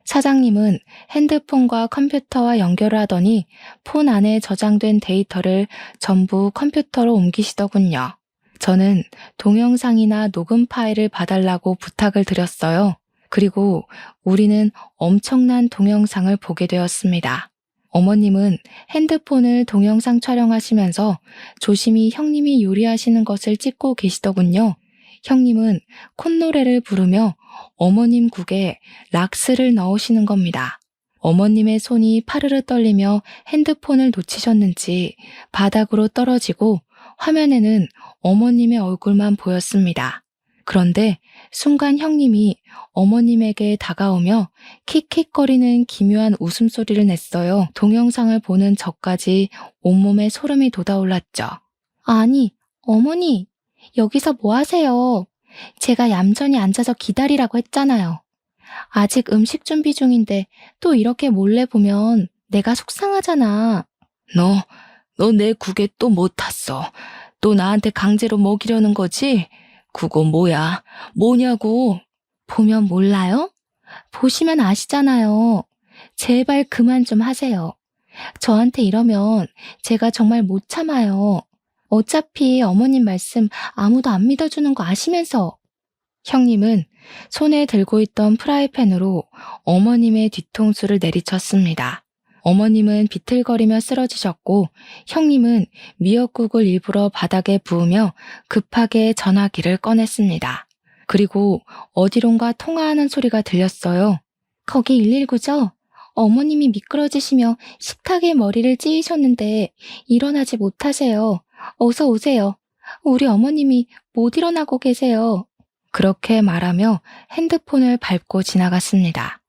사장님은 핸드폰과 컴퓨터와 연결을 하더니 폰 안에 저장된 데이터를 전부 컴퓨터로 옮기시더군요. 저는 동영상이나 녹음 파일을 봐달라고 부탁을 드렸어요. 그리고 우리는 엄청난 동영상을 보게 되었습니다. 어머님은 핸드폰을 동영상 촬영하시면서 조심히 형님이 요리하시는 것을 찍고 계시더군요. 형님은 콧노래를 부르며 어머님 국에 락스를 넣으시는 겁니다. 어머님의 손이 파르르 떨리며 핸드폰을 놓치셨는지 바닥으로 떨어지고 화면에는 어머님의 얼굴만 보였습니다. 그런데 순간 형님이 어머님에게 다가오며 킥킥거리는 기묘한 웃음소리를 냈어요. 동영상을 보는 저까지 온몸에 소름이 돋아올랐죠. 아니, 어머니, 여기서 뭐 하세요? 제가 얌전히 앉아서 기다리라고 했잖아요. 아직 음식 준비 중인데 또 이렇게 몰래 보면 내가 속상하잖아. 너 내 국에 또 못 탔어. 또 나한테 강제로 먹이려는 거지? 그거 뭐야? 뭐냐고? 보면 몰라요? 보시면 아시잖아요. 제발 그만 좀 하세요. 저한테 이러면 제가 정말 못 참아요. 어차피 어머님 말씀 아무도 안 믿어주는 거 아시면서. 형님은 손에 들고 있던 프라이팬으로 어머님의 뒤통수를 내리쳤습니다. 어머님은 비틀거리며 쓰러지셨고 형님은 미역국을 일부러 바닥에 부으며 급하게 전화기를 꺼냈습니다. 그리고 어디론가 통화하는 소리가 들렸어요. 거기 119죠? 어머님이 미끄러지시며 식탁에 머리를 찌이셨는데 일어나지 못하세요. 어서 오세요. 우리 어머님이 못 일어나고 계세요. 그렇게 말하며 핸드폰을 밟고 지나갔습니다.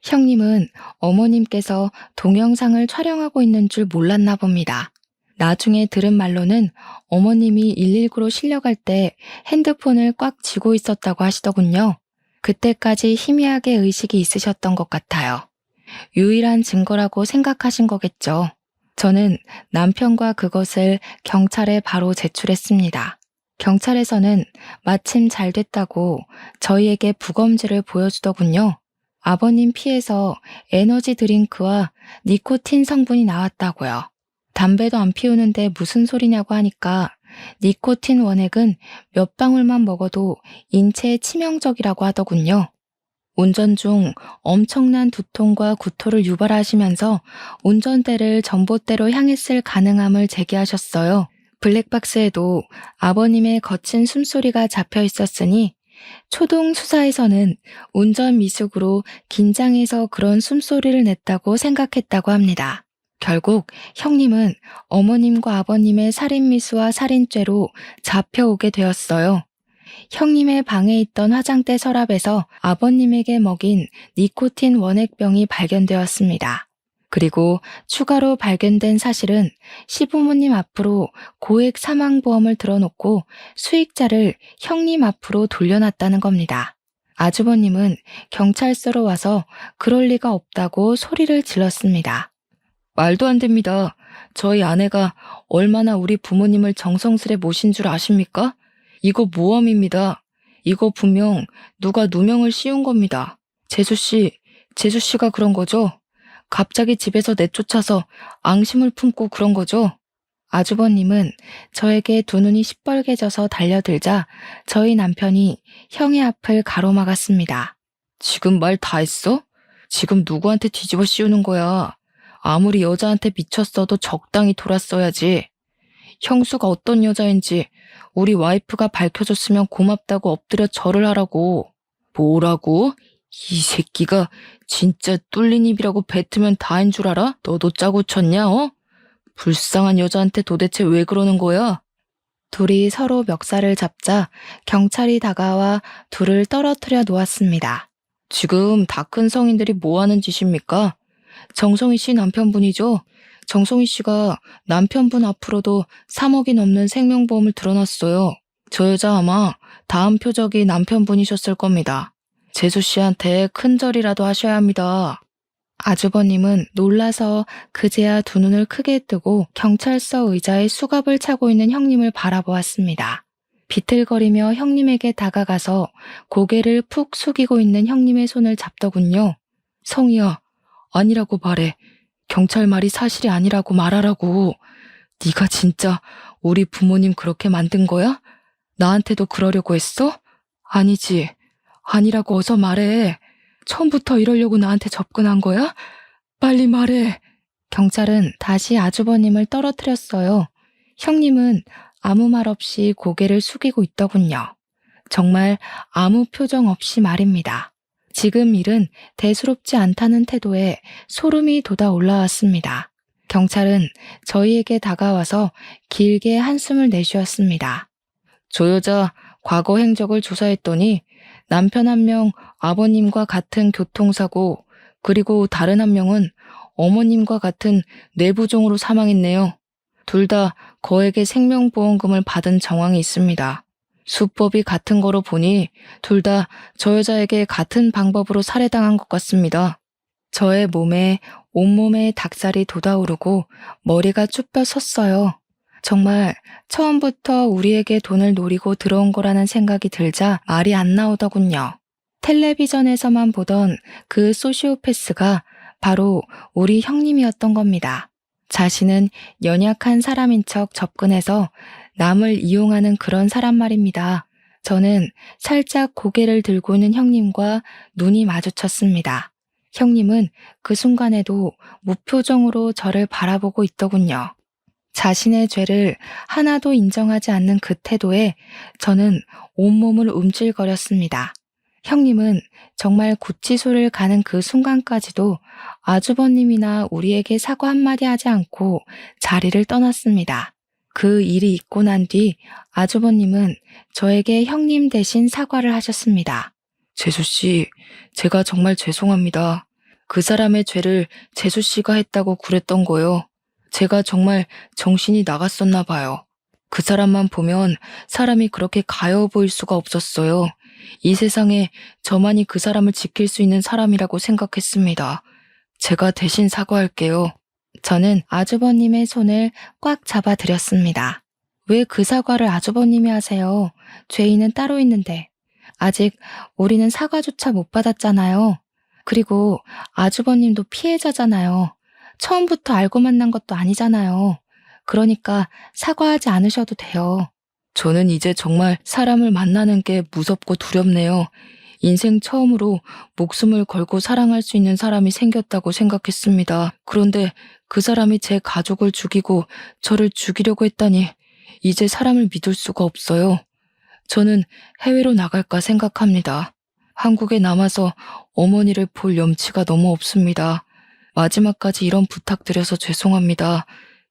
형님은 어머님께서 동영상을 촬영하고 있는 줄 몰랐나 봅니다. 나중에 들은 말로는 어머님이 119로 실려갈 때 핸드폰을 꽉 쥐고 있었다고 하시더군요. 그때까지 희미하게 의식이 있으셨던 것 같아요. 유일한 증거라고 생각하신 거겠죠. 저는 남편과 그것을 경찰에 바로 제출했습니다. 경찰에서는 마침 잘 됐다고 저희에게 부검지를 보여주더군요. 아버님 피에서 에너지 드링크와 니코틴 성분이 나왔다고요. 담배도 안 피우는데 무슨 소리냐고 하니까 니코틴 원액은 몇 방울만 먹어도 인체에 치명적이라고 하더군요. 운전 중 엄청난 두통과 구토를 유발하시면서 운전대를 전봇대로 향했을 가능함을 제기하셨어요. 블랙박스에도 아버님의 거친 숨소리가 잡혀 있었으니 초동 수사에서는 운전 미숙으로 긴장해서 그런 숨소리를 냈다고 생각했다고 합니다. 결국 형님은 어머님과 아버님의 살인미수와 살인죄로 잡혀오게 되었어요. 형님의 방에 있던 화장대 서랍에서 아버님에게 먹인 니코틴 원액병이 발견되었습니다. 그리고 추가로 발견된 사실은 시부모님 앞으로 고액 사망보험을 들어놓고 수익자를 형님 앞으로 돌려놨다는 겁니다. 아주버님은 경찰서로 와서 그럴 리가 없다고 소리를 질렀습니다. 말도 안 됩니다. 저희 아내가 얼마나 우리 부모님을 정성스레 모신 줄 아십니까? 이거 모험입니다. 이거 분명 누가 누명을 씌운 겁니다. 재수 씨가 그런 거죠? 갑자기 집에서 내쫓아서 앙심을 품고 그런 거죠? 아주버님은 저에게 두 눈이 시뻘개져서 달려들자 저희 남편이 형의 앞을 가로막았습니다. 지금 말 다 했어? 지금 누구한테 뒤집어 씌우는 거야? 아무리 여자한테 미쳤어도 적당히 돌았어야지. 형수가 어떤 여자인지 우리 와이프가 밝혀줬으면 고맙다고 엎드려 절을 하라고. 뭐라고? 이 새끼가 진짜 뚫린 입이라고 뱉으면 다인 줄 알아? 너도 짜고 쳤냐, 어? 불쌍한 여자한테 도대체 왜 그러는 거야? 둘이 서로 멱살을 잡자 경찰이 다가와 둘을 떨어뜨려 놓았습니다. 지금 다 큰 성인들이 뭐 하는 짓입니까? 정성희 씨 남편분이죠? 정성희 씨가 남편분 앞으로도 3억이 넘는 생명보험을 들어놨어요. 저 여자 아마 다음 표적이 남편분이셨을 겁니다. 재수 씨한테 큰절이라도 하셔야 합니다. 아주버님은 놀라서 그제야 두 눈을 크게 뜨고 경찰서 의자에 수갑을 차고 있는 형님을 바라보았습니다. 비틀거리며 형님에게 다가가서 고개를 푹 숙이고 있는 형님의 손을 잡더군요. 성희야, 아니라고 말해. 경찰 말이 사실이 아니라고 말하라고. 네가 진짜 우리 부모님 그렇게 만든 거야? 나한테도 그러려고 했어? 아니지. 아니라고 어서 말해. 처음부터 이러려고 나한테 접근한 거야? 빨리 말해. 경찰은 다시 아주버님을 떨어뜨렸어요. 형님은 아무 말 없이 고개를 숙이고 있더군요. 정말 아무 표정 없이 말입니다. 지금 일은 대수롭지 않다는 태도에 소름이 돋아 올라왔습니다. 경찰은 저희에게 다가와서 길게 한숨을 내쉬었습니다. 저 여자 과거 행적을 조사했더니 남편 한 명 아버님과 같은 교통사고, 그리고 다른 한 명은 어머님과 같은 뇌부종으로 사망했네요. 둘 다 거액의 생명보험금을 받은 정황이 있습니다. 수법이 같은 거로 보니 둘 다 저 여자에게 같은 방법으로 살해당한 것 같습니다. 저의 몸에 온몸에 닭살이 돋아오르고 머리가 쭈뼛 섰어요. 정말 처음부터 우리에게 돈을 노리고 들어온 거라는 생각이 들자 말이 안 나오더군요. 텔레비전에서만 보던 그 소시오패스가 바로 우리 형님이었던 겁니다. 자신은 연약한 사람인 척 접근해서 남을 이용하는 그런 사람 말입니다. 저는 살짝 고개를 들고 있는 형님과 눈이 마주쳤습니다. 형님은 그 순간에도 무표정으로 저를 바라보고 있더군요. 자신의 죄를 하나도 인정하지 않는 그 태도에 저는 온몸을 움찔거렸습니다. 형님은 정말 구치소를 가는 그 순간까지도 아주버님이나 우리에게 사과 한마디 하지 않고 자리를 떠났습니다. 그 일이 있고 난 뒤 아주버님은 저에게 형님 대신 사과를 하셨습니다. 재수씨, 제가 정말 죄송합니다. 그 사람의 죄를 재수씨가 했다고 그랬던 거요. 제가 정말 정신이 나갔었나 봐요. 그 사람만 보면 사람이 그렇게 가여워 보일 수가 없었어요. 이 세상에 저만이 그 사람을 지킬 수 있는 사람이라고 생각했습니다. 제가 대신 사과할게요. 저는 아주버님의 손을 꽉 잡아드렸습니다. 왜 그 사과를 아주버님이 하세요? 죄인은 따로 있는데. 아직 우리는 사과조차 못 받았잖아요. 그리고 아주버님도 피해자잖아요. 처음부터 알고 만난 것도 아니잖아요. 그러니까 사과하지 않으셔도 돼요. 저는 이제 정말 사람을 만나는 게 무섭고 두렵네요. 인생 처음으로 목숨을 걸고 사랑할 수 있는 사람이 생겼다고 생각했습니다. 그런데 그 사람이 제 가족을 죽이고 저를 죽이려고 했다니 이제 사람을 믿을 수가 없어요. 저는 해외로 나갈까 생각합니다. 한국에 남아서 어머니를 볼 염치가 너무 없습니다. 마지막까지 이런 부탁드려서 죄송합니다.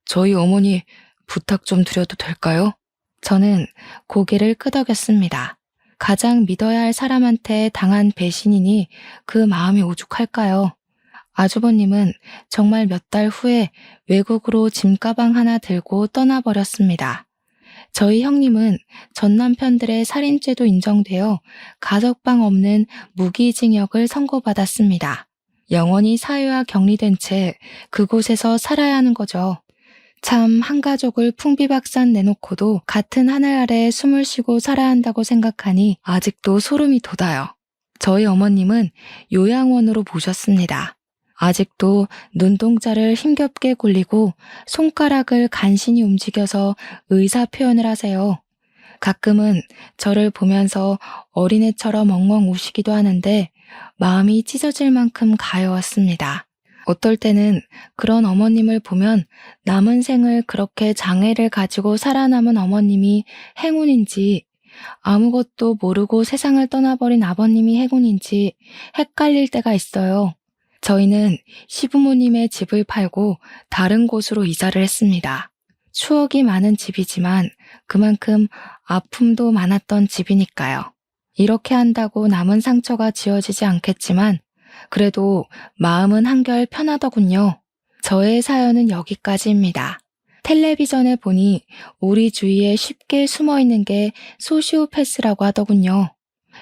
저희 어머니 부탁 좀 드려도 될까요? 저는 고개를 끄덕였습니다. 가장 믿어야 할 사람한테 당한 배신이니 그 마음이 오죽할까요? 아주버님은 정말 몇 달 후에 외국으로 짐가방 하나 들고 떠나버렸습니다. 저희 형님은 전 남편들의 살인죄도 인정되어 가석방 없는 무기징역을 선고받았습니다. 영원히 사회와 격리된 채 그곳에서 살아야 하는 거죠. 참 한 가족을 풍비박산 내놓고도 같은 하늘 아래 숨을 쉬고 살아야 한다고 생각하니 아직도 소름이 돋아요. 저희 어머님은 요양원으로 모셨습니다. 아직도 눈동자를 힘겹게 굴리고 손가락을 간신히 움직여서 의사 표현을 하세요. 가끔은 저를 보면서 어린애처럼 엉엉 우시기도 하는데 마음이 찢어질 만큼 가여웠습니다. 어떨 때는 그런 어머님을 보면 남은 생을 그렇게 장애를 가지고 살아남은 어머님이 행운인지 아무것도 모르고 세상을 떠나버린 아버님이 행운인지 헷갈릴 때가 있어요. 저희는 시부모님의 집을 팔고 다른 곳으로 이사를 했습니다. 추억이 많은 집이지만 그만큼 아픔도 많았던 집이니까요. 이렇게 한다고 남은 상처가 지워지지 않겠지만 그래도 마음은 한결 편하더군요. 저의 사연은 여기까지입니다. 텔레비전에 보니 우리 주위에 쉽게 숨어 있는 게 소시오패스라고 하더군요.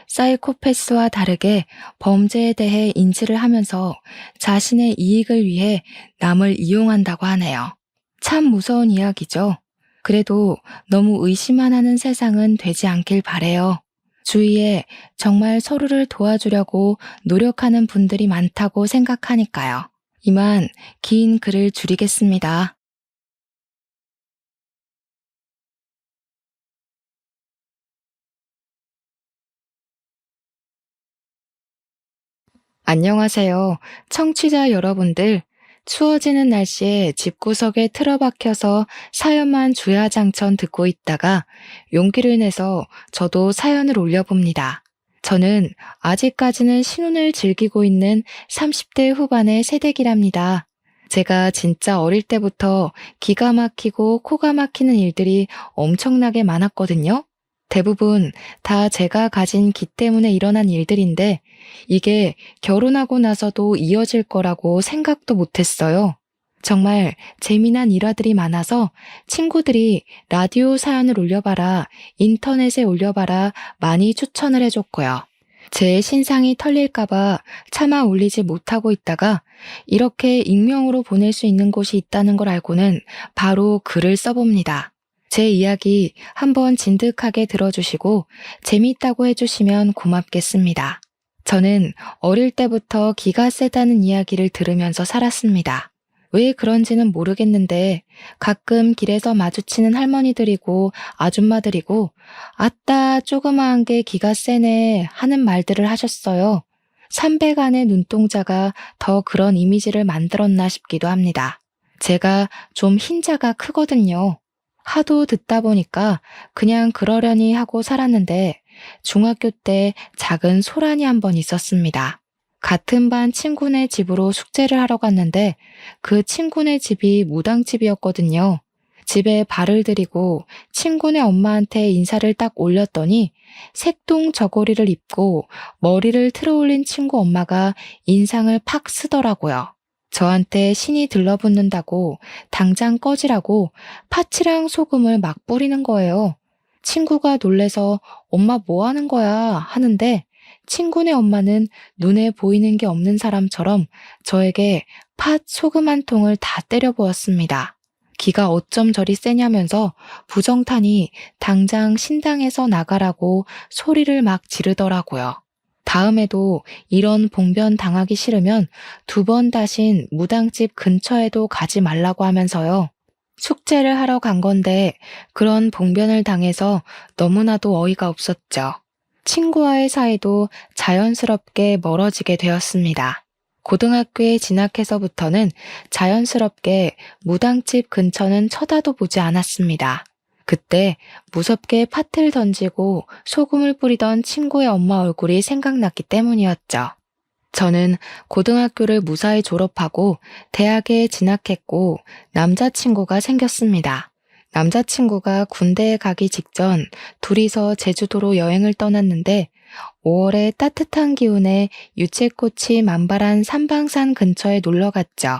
사이코패스와 다르게 범죄에 대해 인지를 하면서 자신의 이익을 위해 남을 이용한다고 하네요. 참 무서운 이야기죠. 그래도 너무 의심만 하는 세상은 되지 않길 바래요. 주위에 정말 서로를 도와주려고 노력하는 분들이 많다고 생각하니까요. 이만 긴 글을 줄이겠습니다. 안녕하세요. 청취자 여러분들. 추워지는 날씨에 집구석에 틀어박혀서 사연만 주야장천 듣고 있다가 용기를 내서 저도 사연을 올려봅니다. 저는 아직까지는 신혼을 즐기고 있는 30대 후반의 새댁이랍니다. 제가 진짜 어릴 때부터 기가 막히고 코가 막히는 일들이 엄청나게 많았거든요. 대부분 다 제가 가진 기 때문에 일어난 일들인데 이게 결혼하고 나서도 이어질 거라고 생각도 못했어요. 정말 재미난 일화들이 많아서 친구들이 라디오 사연을 올려봐라, 인터넷에 올려봐라 많이 추천을 해줬고요. 제 신상이 털릴까봐 차마 올리지 못하고 있다가 이렇게 익명으로 보낼 수 있는 곳이 있다는 걸 알고는 바로 글을 써봅니다. 제 이야기 한번 진득하게 들어주시고 재미있다고 해주시면 고맙겠습니다. 저는 어릴 때부터 기가 세다는 이야기를 들으면서 살았습니다. 왜 그런지는 모르겠는데 가끔 길에서 마주치는 할머니들이고 아줌마들이고 아따 조그마한 게 기가 세네 하는 말들을 하셨어요. 300안의 눈동자가 더 그런 이미지를 만들었나 싶기도 합니다. 제가 좀 흰자가 크거든요. 하도 듣다 보니까 그냥 그러려니 하고 살았는데 중학교 때 작은 소란이 한 번 있었습니다. 같은 반 친구네 집으로 숙제를 하러 갔는데 그 친구네 집이 무당집이었거든요. 집에 발을 들이고 친구네 엄마한테 인사를 딱 올렸더니 색동 저고리를 입고 머리를 틀어 올린 친구 엄마가 인상을 팍 쓰더라고요. 저한테 신이 들러붙는다고 당장 꺼지라고 파츠랑 소금을 막 뿌리는 거예요. 친구가 놀래서 엄마 뭐 하는 거야 하는데 친구네 엄마는 눈에 보이는 게 없는 사람처럼 저에게 팥 소금 한 통을 다 때려 부었습니다. 기가 어쩜 저리 세냐면서 부정타니 당장 신당에서 나가라고 소리를 막 지르더라고요. 다음에도 이런 봉변 당하기 싫으면 2번 다신 무당집 근처에도 가지 말라고 하면서요. 숙제를 하러 간 건데 그런 봉변을 당해서 너무나도 어이가 없었죠. 친구와의 사이도 자연스럽게 멀어지게 되었습니다. 고등학교에 진학해서부터는 자연스럽게 무당집 근처는 쳐다도 보지 않았습니다. 그때 무섭게 팥을 던지고 소금을 뿌리던 친구의 엄마 얼굴이 생각났기 때문이었죠. 저는 고등학교를 무사히 졸업하고 대학에 진학했고 남자친구가 생겼습니다. 남자친구가 군대에 가기 직전 둘이서 제주도로 여행을 떠났는데 5월의 따뜻한 기운에 유채꽃이 만발한 삼방산 근처에 놀러 갔죠.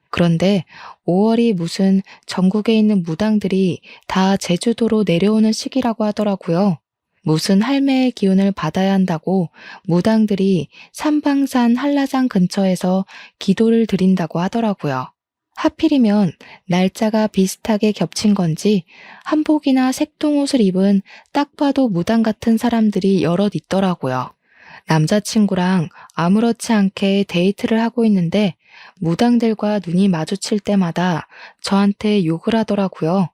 그런데 5월이 무슨 전국에 있는 무당들이 다 제주도로 내려오는 시기라고 하더라고요. 무슨 할매의 기운을 받아야 한다고 무당들이 삼방산 한라산 근처에서 기도를 드린다고 하더라고요. 하필이면 날짜가 비슷하게 겹친 건지 한복이나 색동옷을 입은 딱 봐도 무당 같은 사람들이 여럿 있더라고요. 남자친구랑 아무렇지 않게 데이트를 하고 있는데 무당들과 눈이 마주칠 때마다 저한테 욕을 하더라고요.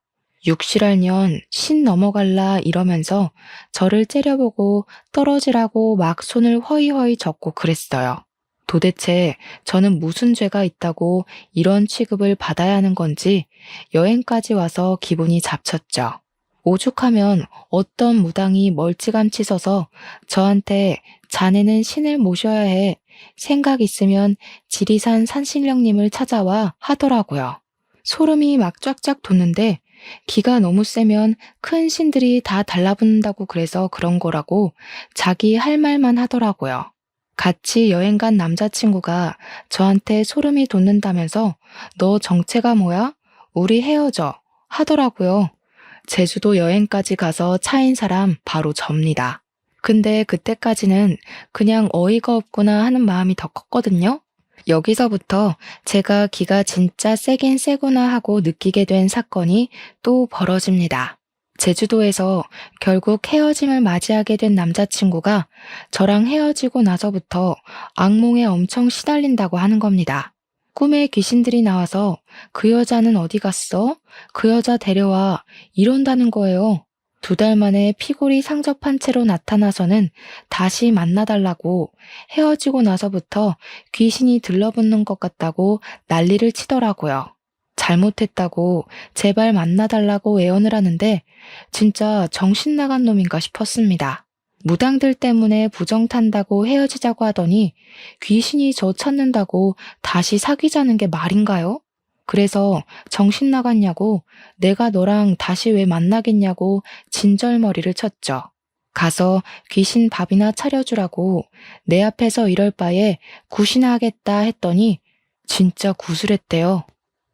육실할년 신 넘어갈라 이러면서 저를 째려보고 떨어지라고 막 손을 허이허이 젓고 그랬어요. 도대체 저는 무슨 죄가 있다고 이런 취급을 받아야 하는 건지 여행까지 와서 기분이 잡쳤죠. 오죽하면 어떤 무당이 멀찌감치 서서 저한테 자네는 신을 모셔야 해. 생각 있으면 지리산 산신령님을 찾아와 하더라고요. 소름이 막 쫙쫙 돋는데 기가 너무 세면 큰 신들이 다 달라붙는다고 그래서 그런 거라고 자기 할 말만 하더라고요. 같이 여행 간 남자친구가 저한테 소름이 돋는다면서 너 정체가 뭐야? 우리 헤어져 하더라고요. 제주도 여행까지 가서 차인 사람 바로 접니다. 근데 그때까지는 그냥 어이가 없구나 하는 마음이 더 컸거든요. 여기서부터 제가 기가 진짜 세긴 세구나 하고 느끼게 된 사건이 또 벌어집니다. 제주도에서 결국 헤어짐을 맞이하게 된 남자친구가 저랑 헤어지고 나서부터 악몽에 엄청 시달린다고 하는 겁니다. 꿈에 귀신들이 나와서 그 여자는 어디 갔어? 그 여자 데려와 이런다는 거예요. 2달 만에 피골이 상접한 채로 나타나서는 다시 만나달라고 헤어지고 나서부터 귀신이 들러붙는 것 같다고 난리를 치더라고요. 잘못했다고 제발 만나달라고 애원을 하는데 진짜 정신 나간 놈인가 싶었습니다. 무당들 때문에 부정 탄다고 헤어지자고 하더니 귀신이 저 찾는다고 다시 사귀자는 게 말인가요? 그래서 정신 나갔냐고 내가 너랑 다시 왜 만나겠냐고 진절머리를 쳤죠. 가서 귀신 밥이나 차려주라고 내 앞에서 이럴 바에 굿이나 하겠다 했더니 진짜 구슬했대요.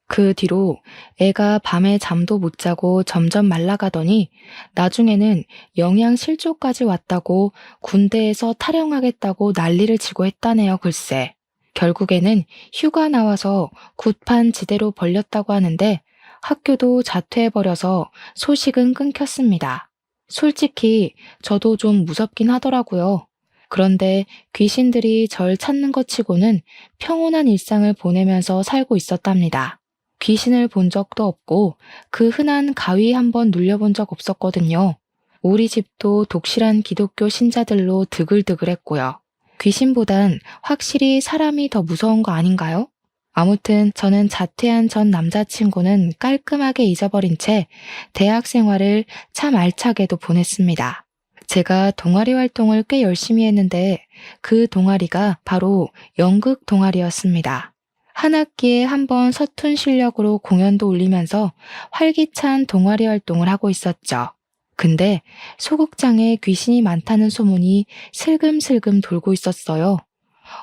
그 뒤로 애가 밤에 잠도 못 자고 점점 말라가더니 나중에는 영양실조까지 왔다고 군대에서 탈영하겠다고 난리를 치고 했다네요, 글쎄. 결국에는 휴가 나와서 굿판 지대로 벌렸다고 하는데 학교도 자퇴해버려서 소식은 끊겼습니다. 솔직히 저도 좀 무섭긴 하더라고요. 그런데 귀신들이 절 찾는 것 치고는 평온한 일상을 보내면서 살고 있었답니다. 귀신을 본 적도 없고 그 흔한 가위 한번 눌려본 적 없었거든요. 우리 집도 독실한 기독교 신자들로 드글드글했고요. 귀신보단 확실히 사람이 더 무서운 거 아닌가요? 아무튼 저는 자퇴한 전 남자친구는 깔끔하게 잊어버린 채 대학 생활을 참 알차게도 보냈습니다. 제가 동아리 활동을 꽤 열심히 했는데 그 동아리가 바로 연극 동아리였습니다. 한 학기에 한 번 서툰 실력으로 공연도 올리면서 활기찬 동아리 활동을 하고 있었죠. 근데 소극장에 귀신이 많다는 소문이 슬금슬금 돌고 있었어요.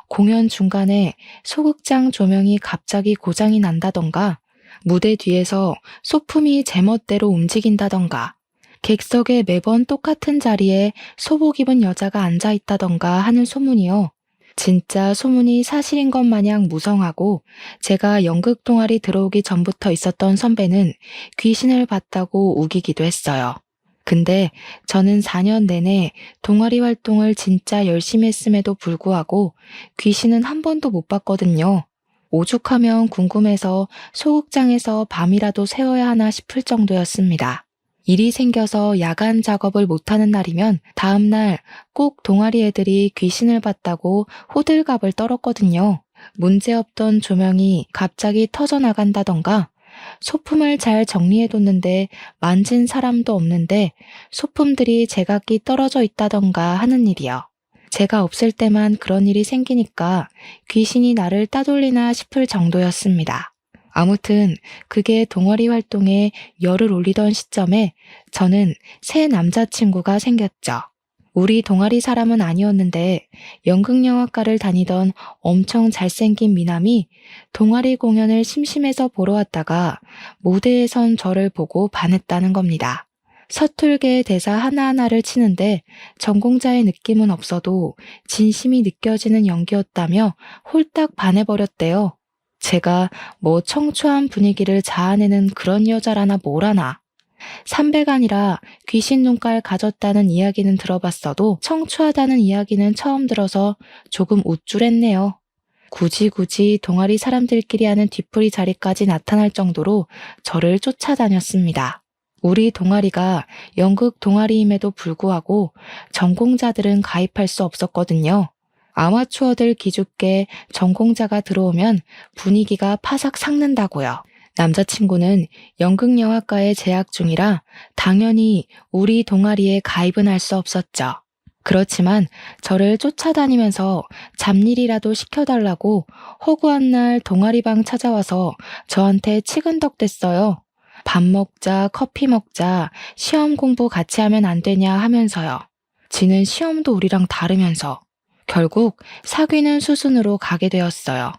공연 중간에 소극장 조명이 갑자기 고장이 난다던가, 무대 뒤에서 소품이 제멋대로 움직인다던가, 객석에 매번 똑같은 자리에 소복 입은 여자가 앉아있다던가 하는 소문이요. 진짜 소문이 사실인 것 마냥 무성하고 제가 연극 동아리 들어오기 전부터 있었던 선배는 귀신을 봤다고 우기기도 했어요. 근데 저는 4년 내내 동아리 활동을 진짜 열심히 했음에도 불구하고 귀신은 한 번도 못 봤거든요. 오죽하면 궁금해서 소극장에서 밤이라도 새워야 하나 싶을 정도였습니다. 일이 생겨서 야간 작업을 못하는 날이면 다음날 꼭 동아리 애들이 귀신을 봤다고 호들갑을 떨었거든요. 문제없던 조명이 갑자기 터져나간다던가, 소품을 잘 정리해뒀는데 만진 사람도 없는데 소품들이 제각기 떨어져 있다던가 하는 일이요. 제가 없을 때만 그런 일이 생기니까 귀신이 나를 따돌리나 싶을 정도였습니다. 아무튼 그게 동아리 활동에 열을 올리던 시점에 저는 새 남자친구가 생겼죠. 우리 동아리 사람은 아니었는데 연극영화과를 다니던 엄청 잘생긴 미남이 동아리 공연을 심심해서 보러 왔다가 무대에 선 저를 보고 반했다는 겁니다. 서툴게 대사 하나하나를 치는데 전공자의 느낌은 없어도 진심이 느껴지는 연기였다며 홀딱 반해버렸대요. 제가 뭐 청초한 분위기를 자아내는 그런 여자라나 뭐라나. 삼배가 아니라 귀신 눈깔 가졌다는 이야기는 들어봤어도 청초하다는 이야기는 처음 들어서 조금 우쭐했네요. 굳이 동아리 사람들끼리 하는 뒤풀이 자리까지 나타날 정도로 저를 쫓아다녔습니다. 우리 동아리가 연극 동아리임에도 불구하고 전공자들은 가입할 수 없었거든요. 아마추어들 기죽게 전공자가 들어오면 분위기가 파삭 삭는다고요. 남자친구는 연극영화과에 재학 중이라 당연히 우리 동아리에 가입은 할 수 없었죠. 그렇지만 저를 쫓아다니면서 잡일이라도 시켜달라고 허구한 날 동아리방 찾아와서 저한테 치근덕댔어요. 밥 먹자, 커피 먹자, 시험 공부 같이 하면 안 되냐 하면서요. 지는 시험도 우리랑 다르면서. 결국 사귀는 수순으로 가게 되었어요.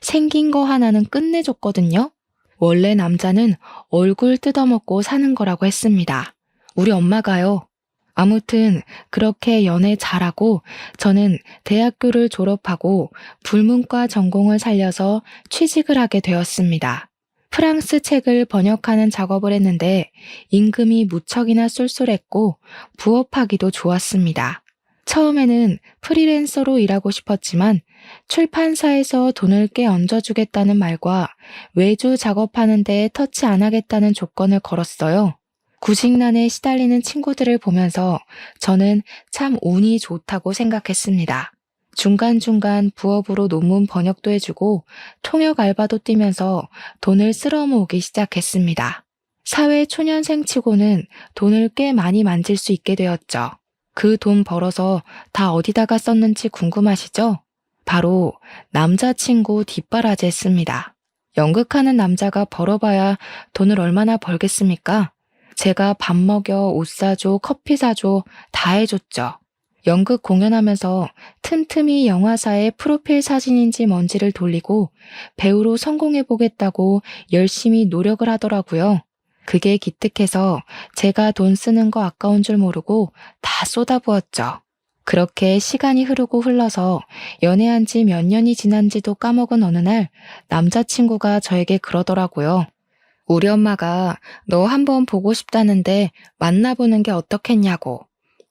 생긴 거 하나는 끝내줬거든요. 원래 남자는 얼굴 뜯어먹고 사는 거라고 했습니다. 우리 엄마가요. 아무튼 그렇게 연애 잘하고 저는 대학교를 졸업하고 불문과 전공을 살려서 취직을 하게 되었습니다. 프랑스 책을 번역하는 작업을 했는데 임금이 무척이나 쏠쏠했고 부업하기도 좋았습니다. 처음에는 프리랜서로 일하고 싶었지만 출판사에서 돈을 꽤 얹어주겠다는 말과 외주 작업하는 데 터치 안 하겠다는 조건을 걸었어요. 구직난에 시달리는 친구들을 보면서 저는 참 운이 좋다고 생각했습니다. 중간중간 부업으로 논문 번역도 해주고 통역 알바도 뛰면서 돈을 쓸어 모으기 시작했습니다. 사회 초년생 치고는 돈을 꽤 많이 만질 수 있게 되었죠. 그 돈 벌어서 다 어디다가 썼는지 궁금하시죠? 바로 남자친구 뒷바라지 했습니다. 연극하는 남자가 벌어봐야 돈을 얼마나 벌겠습니까? 제가 밥 먹여, 옷 사줘, 커피 사줘 다 해줬죠. 연극 공연하면서 틈틈이 영화사의 프로필 사진인지 뭔지를 돌리고 배우로 성공해보겠다고 열심히 노력을 하더라고요. 그게 기특해서 제가 돈 쓰는 거 아까운 줄 모르고 다 쏟아부었죠. 그렇게 시간이 흐르고 흘러서 연애한 지 몇 년이 지난지도 까먹은 어느 날 남자친구가 저에게 그러더라고요. 우리 엄마가 너 한번 보고 싶다는데 만나보는 게 어떻겠냐고.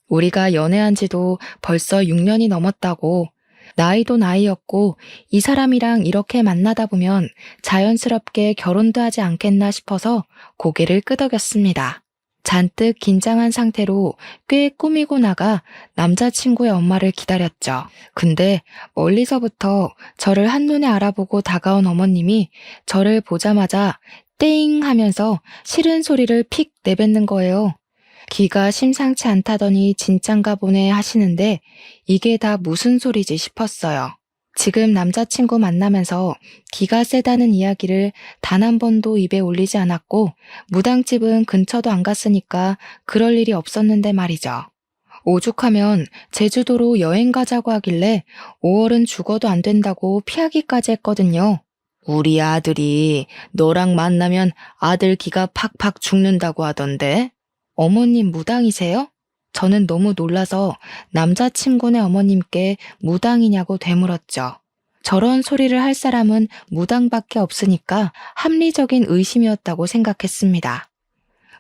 우리가 연애한 지도 벌써 6년이 넘었다고. 나이도 나이였고 이 사람이랑 이렇게 만나다 보면 자연스럽게 결혼도 하지 않겠나 싶어서 고개를 끄덕였습니다. 잔뜩 긴장한 상태로 꽤 꾸미고 나가 남자친구의 엄마를 기다렸죠. 근데 멀리서부터 저를 한눈에 알아보고 다가온 어머님이 저를 보자마자 땡 하면서 싫은 소리를 픽 내뱉는 거예요. 귀가 심상치 않다더니 진짠가 보네 하시는데 이게 다 무슨 소리지 싶었어요. 지금 남자친구 만나면서 기가 세다는 이야기를 단 한 번도 입에 올리지 않았고 무당집은 근처도 안 갔으니까 그럴 일이 없었는데 말이죠. 오죽하면 제주도로 여행 가자고 하길래 5월은 죽어도 안 된다고 피하기까지 했거든요. 우리 아들이 너랑 만나면 아들 기가 팍팍 죽는다고 하던데? 어머님 무당이세요? 저는 너무 놀라서 남자친구네 어머님께 무당이냐고 되물었죠. 저런 소리를 할 사람은 무당밖에 없으니까 합리적인 의심이었다고 생각했습니다.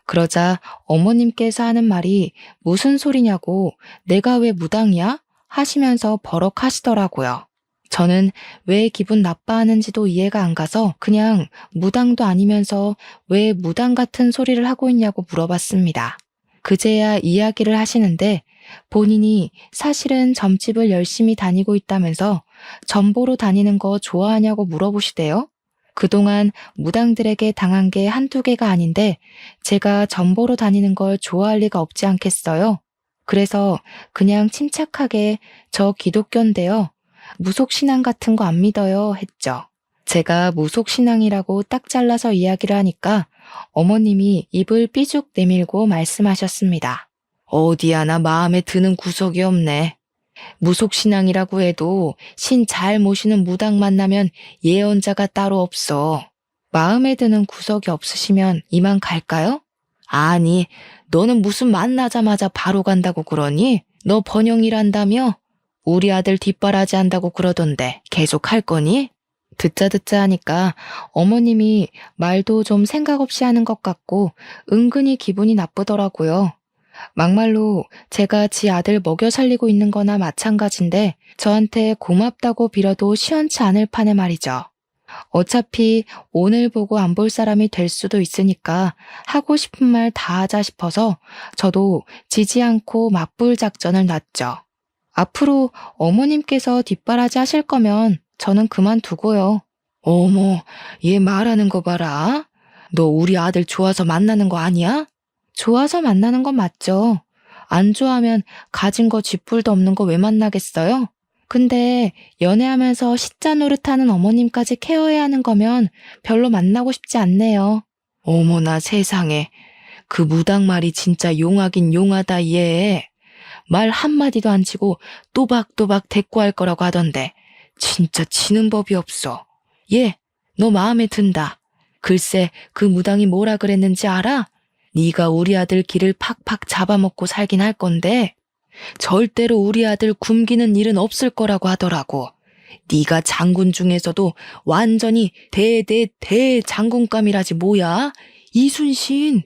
그러자 어머님께서 하는 말이 무슨 소리냐고 내가 왜 무당이야? 하시면서 버럭 하시더라고요. 저는 왜 기분 나빠하는지도 이해가 안 가서 그냥 무당도 아니면서 왜 무당 같은 소리를 하고 있냐고 물어봤습니다. 그제야 이야기를 하시는데 본인이 사실은 점집을 열심히 다니고 있다면서 점보러 다니는 거 좋아하냐고 물어보시대요. 그동안 무당들에게 당한 게 한두 개가 아닌데 제가 점보러 다니는 걸 좋아할 리가 없지 않겠어요? 그래서 그냥 침착하게 저 기독교인데요. 무속신앙 같은 거 안 믿어요 했죠. 제가 무속신앙이라고 딱 잘라서 이야기를 하니까 어머님이 입을 삐죽 내밀고 말씀하셨습니다. 어디 하나 마음에 드는 구석이 없네. 무속신앙이라고 해도 신 잘 모시는 무당 만나면 예언자가 따로 없어. 마음에 드는 구석이 없으시면 이만 갈까요? 아니, 너는 무슨 만나자마자 바로 간다고 그러니? 너 번영이란다며? 우리 아들 뒷바라지 한다고 그러던데 계속 할 거니? 듣자 하니까 어머님이 말도 좀 생각 없이 하는 것 같고 은근히 기분이 나쁘더라고요. 막말로 제가 지 아들 먹여 살리고 있는 거나 마찬가지인데 저한테 고맙다고 빌어도 시원치 않을 판에 말이죠. 어차피 오늘 보고 안 볼 사람이 될 수도 있으니까 하고 싶은 말 다 하자 싶어서 저도 지지 않고 맞불 작전을 놨죠. 앞으로 어머님께서 뒷바라지 하실 거면 저는 그만두고요. 어머, 얘 말하는 거 봐라. 너 우리 아들 좋아서 만나는 거 아니야? 좋아서 만나는 건 맞죠. 안 좋아하면 가진 거 쥐뿔도 없는 거 왜 만나겠어요? 근데 연애하면서 시자 노릇하는 어머님까지 케어해야 하는 거면 별로 만나고 싶지 않네요. 어머나 세상에. 그 무당 말이 진짜 용하긴 용하다 얘. 말 한마디도 안 치고 또박또박 대꾸할 거라고 하던데 진짜 치는 법이 없어. 얘, 너 마음에 든다. 글쎄 그 무당이 뭐라 그랬는지 알아? 네가 우리 아들 길을 팍팍 잡아먹고 살긴 할 건데 절대로 우리 아들 굶기는 일은 없을 거라고 하더라고. 네가 장군 중에서도 완전히 대장군감이라지 뭐야? 이순신.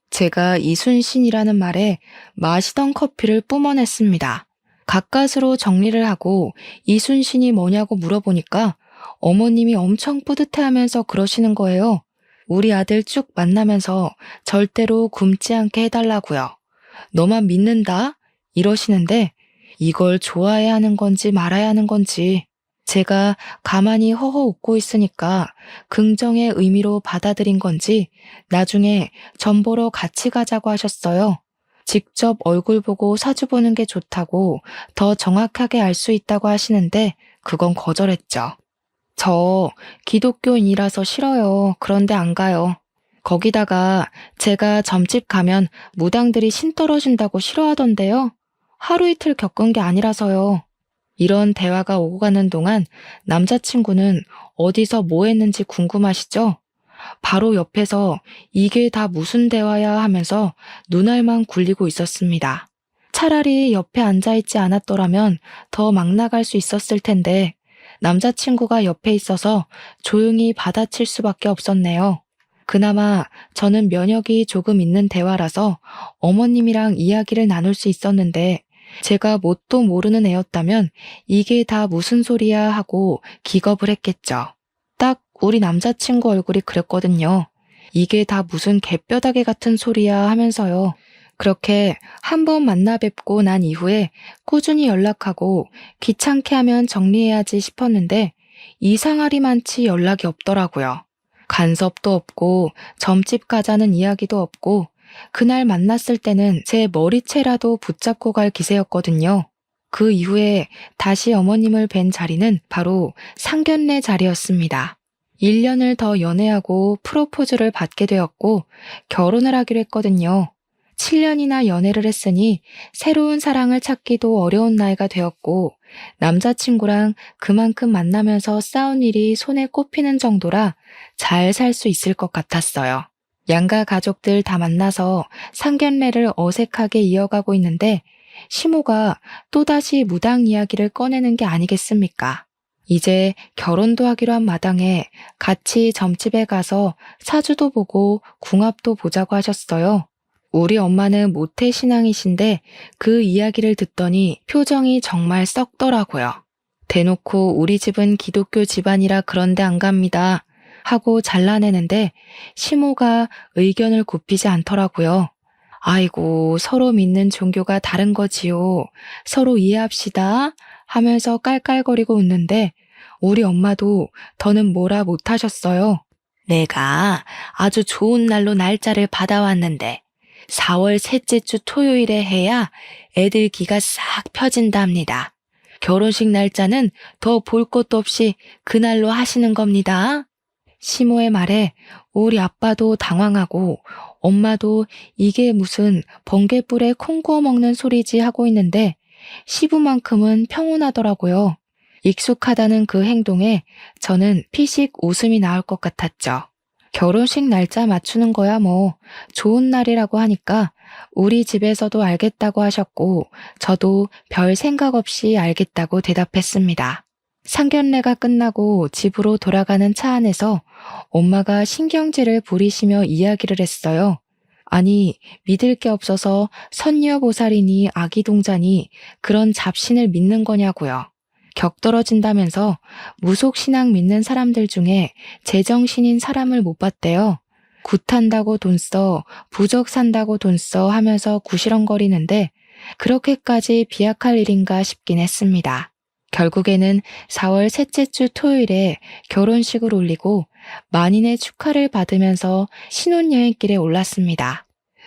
제가 이순신이라는 말에 마시던 커피를 뿜어냈습니다. 가까스로 정리를 하고 이순신이 뭐냐고 물어보니까 어머님이 엄청 뿌듯해하면서 그러시는 거예요. 우리 아들 쭉 만나면서 절대로 굶지 않게 해달라고요. 너만 믿는다? 이러시는데 이걸 좋아해야 하는 건지 말아야 하는 건지 제가 가만히 허허 웃고 있으니까 긍정의 의미로 받아들인 건지 나중에 전 보러 같이 가자고 하셨어요. 직접 얼굴 보고 사주 보는 게 좋다고 더 정확하게 알 수 있다고 하시는데 그건 거절했죠. 저 기독교인이라서 싫어요. 그런데 안 가요. 거기다가 제가 점집 가면 무당들이 신 떨어진다고 싫어하던데요. 하루 이틀 겪은 게 아니라서요. 이런 대화가 오고 가는 동안 남자친구는 어디서 뭐 했는지 궁금하시죠? 바로 옆에서 이게 다 무슨 대화야 하면서 눈알만 굴리고 있었습니다. 차라리 옆에 앉아있지 않았더라면 더 막 나갈 수 있었을 텐데 남자친구가 옆에 있어서 조용히 받아칠 수밖에 없었네요. 그나마 저는 면역이 조금 있는 대화라서 어머님이랑 이야기를 나눌 수 있었는데 제가 뭣도 모르는 애였다면 이게 다 무슨 소리야 하고 기겁을 했겠죠. 딱 우리 남자친구 얼굴이 그랬거든요. 이게 다 무슨 개뼈다귀 같은 소리야 하면서요. 그렇게 한 번 만나 뵙고 난 이후에 꾸준히 연락하고 귀찮게 하면 정리해야지 싶었는데 이상하리만치 연락이 없더라고요. 간섭도 없고 점집 가자는 이야기도 없고 그날 만났을 때는 제 머리채라도 붙잡고 갈 기세였거든요. 그 이후에 다시 어머님을 뵌 자리는 바로 상견례 자리였습니다. 1년을 더 연애하고 프로포즈를 받게 되었고 결혼을 하기로 했거든요. 7년이나 연애를 했으니 새로운 사랑을 찾기도 어려운 나이가 되었고 남자친구랑 그만큼 만나면서 싸운 일이 손에 꼽히는 정도라 잘 살 수 있을 것 같았어요. 양가 가족들 다 만나서 상견례를 어색하게 이어가고 있는데 시모가 또다시 무당 이야기를 꺼내는 게 아니겠습니까? 이제 결혼도 하기로 한 마당에 같이 점집에 가서 사주도 보고 궁합도 보자고 하셨어요. 우리 엄마는 모태신앙이신데 그 이야기를 듣더니 표정이 정말 썩더라고요. 대놓고 우리 집은 기독교 집안이라 그런데 안 갑니다 하고 잘라내는데 시모가 의견을 굽히지 않더라고요. 아이고 서로 믿는 종교가 다른 거지요. 서로 이해합시다 하면서 깔깔거리고 웃는데 우리 엄마도 더는 뭐라 못하셨어요. 내가 아주 좋은 날로 날짜를 받아왔는데 4월 셋째 주 토요일에 해야 애들 기가 싹 펴진답니다. 결혼식 날짜는 더 볼 것도 없이 그날로 하시는 겁니다. 시모의 말에 우리 아빠도 당황하고 엄마도 이게 무슨 번개불에 콩 구워 먹는 소리지 하고 있는데 시부만큼은 평온하더라고요. 익숙하다는 그 행동에 저는 피식 웃음이 나올 것 같았죠. 결혼식 날짜 맞추는 거야 뭐 좋은 날이라고 하니까 우리 집에서도 알겠다고 하셨고 저도 별 생각 없이 알겠다고 대답했습니다. 상견례가 끝나고 집으로 돌아가는 차 안에서 엄마가 신경질을 부리시며 이야기를 했어요. 아니, 믿을 게 없어서 선녀보살이니 아기동자니 그런 잡신을 믿는 거냐고요. 격떨어진다면서 무속신앙 믿는 사람들 중에 제정신인 사람을 못 봤대요. 굿한다고 돈 써, 부적 산다고 돈 써 하면서 구시렁거리는데 그렇게까지 비약할 일인가 싶긴 했습니다. 결국에는 4월 셋째 주 토요일에 결혼식을 올리고 만인의 축하를 받으면서 신혼여행길에 올랐습니다.